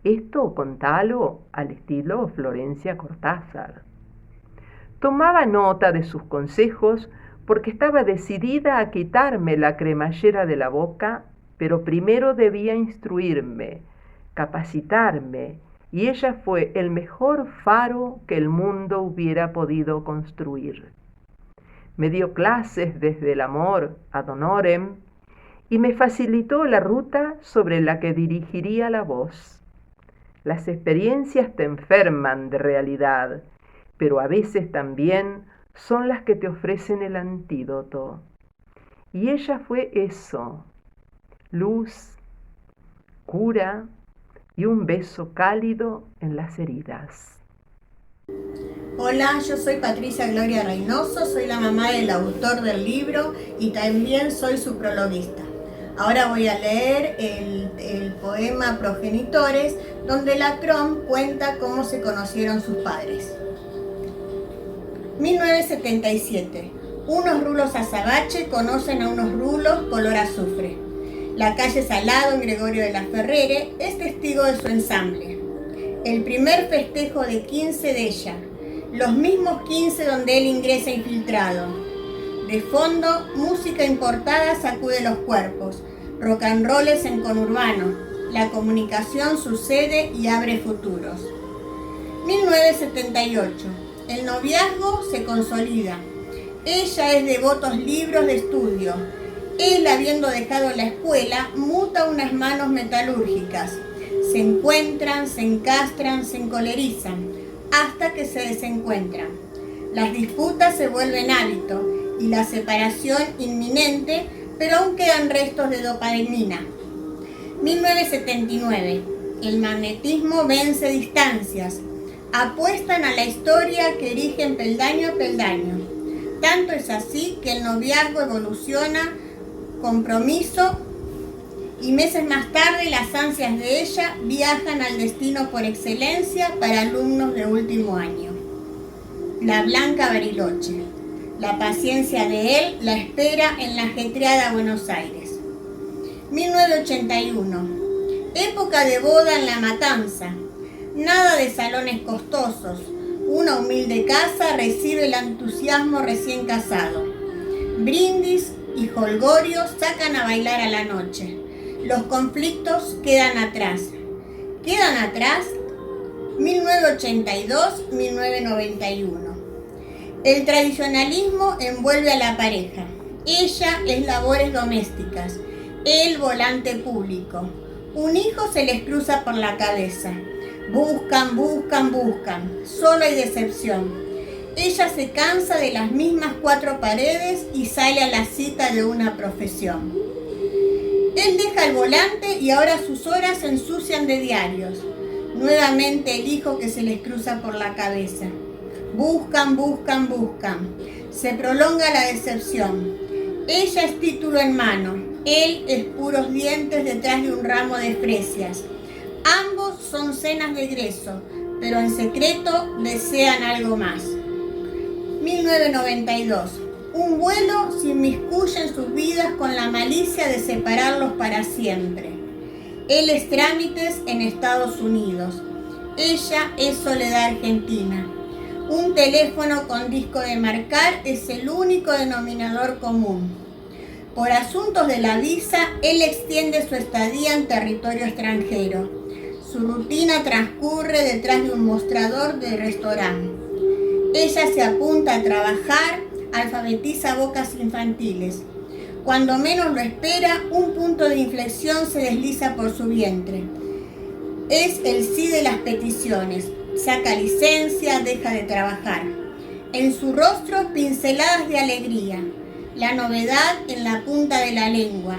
Esto contalo al estilo Florencia Cortázar. Tomaba nota de sus consejos porque estaba decidida a quitarme la cremallera de la boca, pero primero debía instruirme, capacitarme, y ella fue el mejor faro que el mundo hubiera podido construir. Me dio clases desde el amor ad honorem y me facilitó la ruta sobre la que dirigiría la voz. Las experiencias te enferman de realidad, pero a veces también son las que te ofrecen el antídoto. Y ella fue eso, luz, cura y un beso cálido en las heridas. Hola, yo soy Patricia Gloria Reynoso, soy la mamá del autor del libro y también soy su prologuista. Ahora voy a leer el poema Progenitores, donde Lacron cuenta cómo se conocieron sus padres. 1977. Unos rulos azabache conocen a unos rulos color azufre. La calle Salado en Gregorio de la Ferrere es testigo de su ensamble. El primer festejo de 15 de ella, los mismos 15 donde él ingresa infiltrado. De fondo, música importada sacude los cuerpos, rock and rolls en conurbano. La comunicación sucede y abre futuros. 1978. El noviazgo se consolida. Ella es de votos libros de estudio. Él, habiendo dejado la escuela, muta unas manos metalúrgicas. Se encuentran, se encastran, se encolerizan, hasta que se desencuentran. Las disputas se vuelven hábito y la separación inminente, pero aún quedan restos de dopamina. 1979. El magnetismo vence distancias. Apuestan a la historia que erigen peldaño a peldaño. Tanto es así que el noviazgo evoluciona, compromiso, y meses más tarde las ansias de ella viajan al destino por excelencia para alumnos de último año. La Blanca Bariloche. La paciencia de él la espera en la ajetreada Buenos Aires. 1981. Época de boda en La Matanza. Nada de salones costosos. Una humilde casa recibe el entusiasmo recién casado. Brindis y jolgorios sacan a bailar a la noche. Los conflictos quedan atrás. ¿Quedan atrás? 1982-1991. El tradicionalismo envuelve a la pareja. Ella es labores domésticas. El volante público. Un hijo se les cruza por la cabeza. Buscan, buscan, buscan. Solo hay decepción. Ella se cansa de las mismas 4 paredes y sale a la cita de una profesión. Él deja el volante y ahora sus horas se ensucian de diarios. Nuevamente el hijo que se les cruza por la cabeza. Buscan, buscan, buscan. Se prolonga la decepción. Ella es título en mano. Él es puros dientes detrás de un ramo de fresias. Ambos son cenas de egreso, pero en secreto desean algo más. 1992. Un vuelo se inmiscuye en sus vidas con la malicia de separarlos para siempre. Él es trámites en Estados Unidos. Ella es soledad argentina. Un teléfono con disco de marcar es el único denominador común. Por asuntos de la visa, él extiende su estadía en territorio extranjero. Su rutina transcurre detrás de un mostrador de restaurante. Ella se apunta a trabajar, alfabetiza bocas infantiles. Cuando menos lo espera, un punto de inflexión se desliza por su vientre. Es el sí de las peticiones. Saca licencia, deja de trabajar. En su rostro, pinceladas de alegría. La novedad en la punta de la lengua.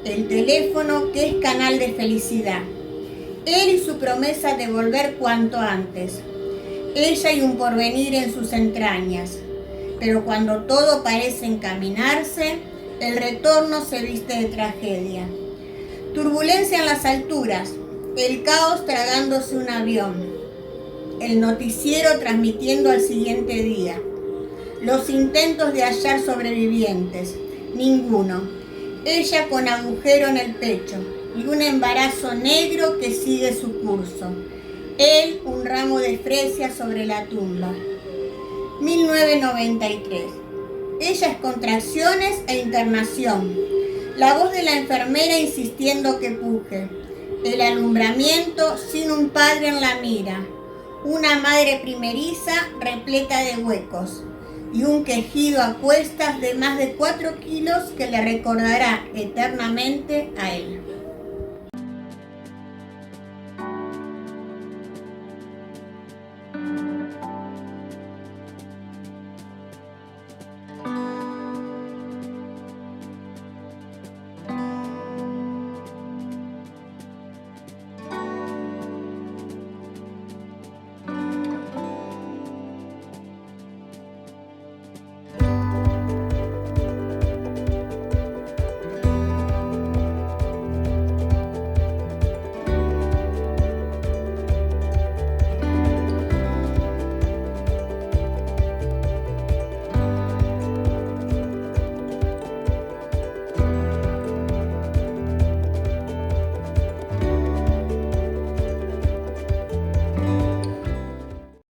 El teléfono que es canal de felicidad. Él y su promesa de volver cuanto antes. Ella y un porvenir en sus entrañas. Pero cuando todo parece encaminarse, el retorno se viste de tragedia. Turbulencia en las alturas. El caos tragándose un avión. El noticiero transmitiendo al siguiente día. Los intentos de hallar sobrevivientes. Ninguno. Ella con agujero en el pecho y un embarazo negro que sigue su curso. Él un ramo de fresias sobre la tumba. 1993. Ella es contracciones e internación. La voz de la enfermera insistiendo que puje. El alumbramiento sin un padre en la mira. Una madre primeriza repleta de huecos. Y un quejido a cuestas de más de 4 kilos que le recordará eternamente a él.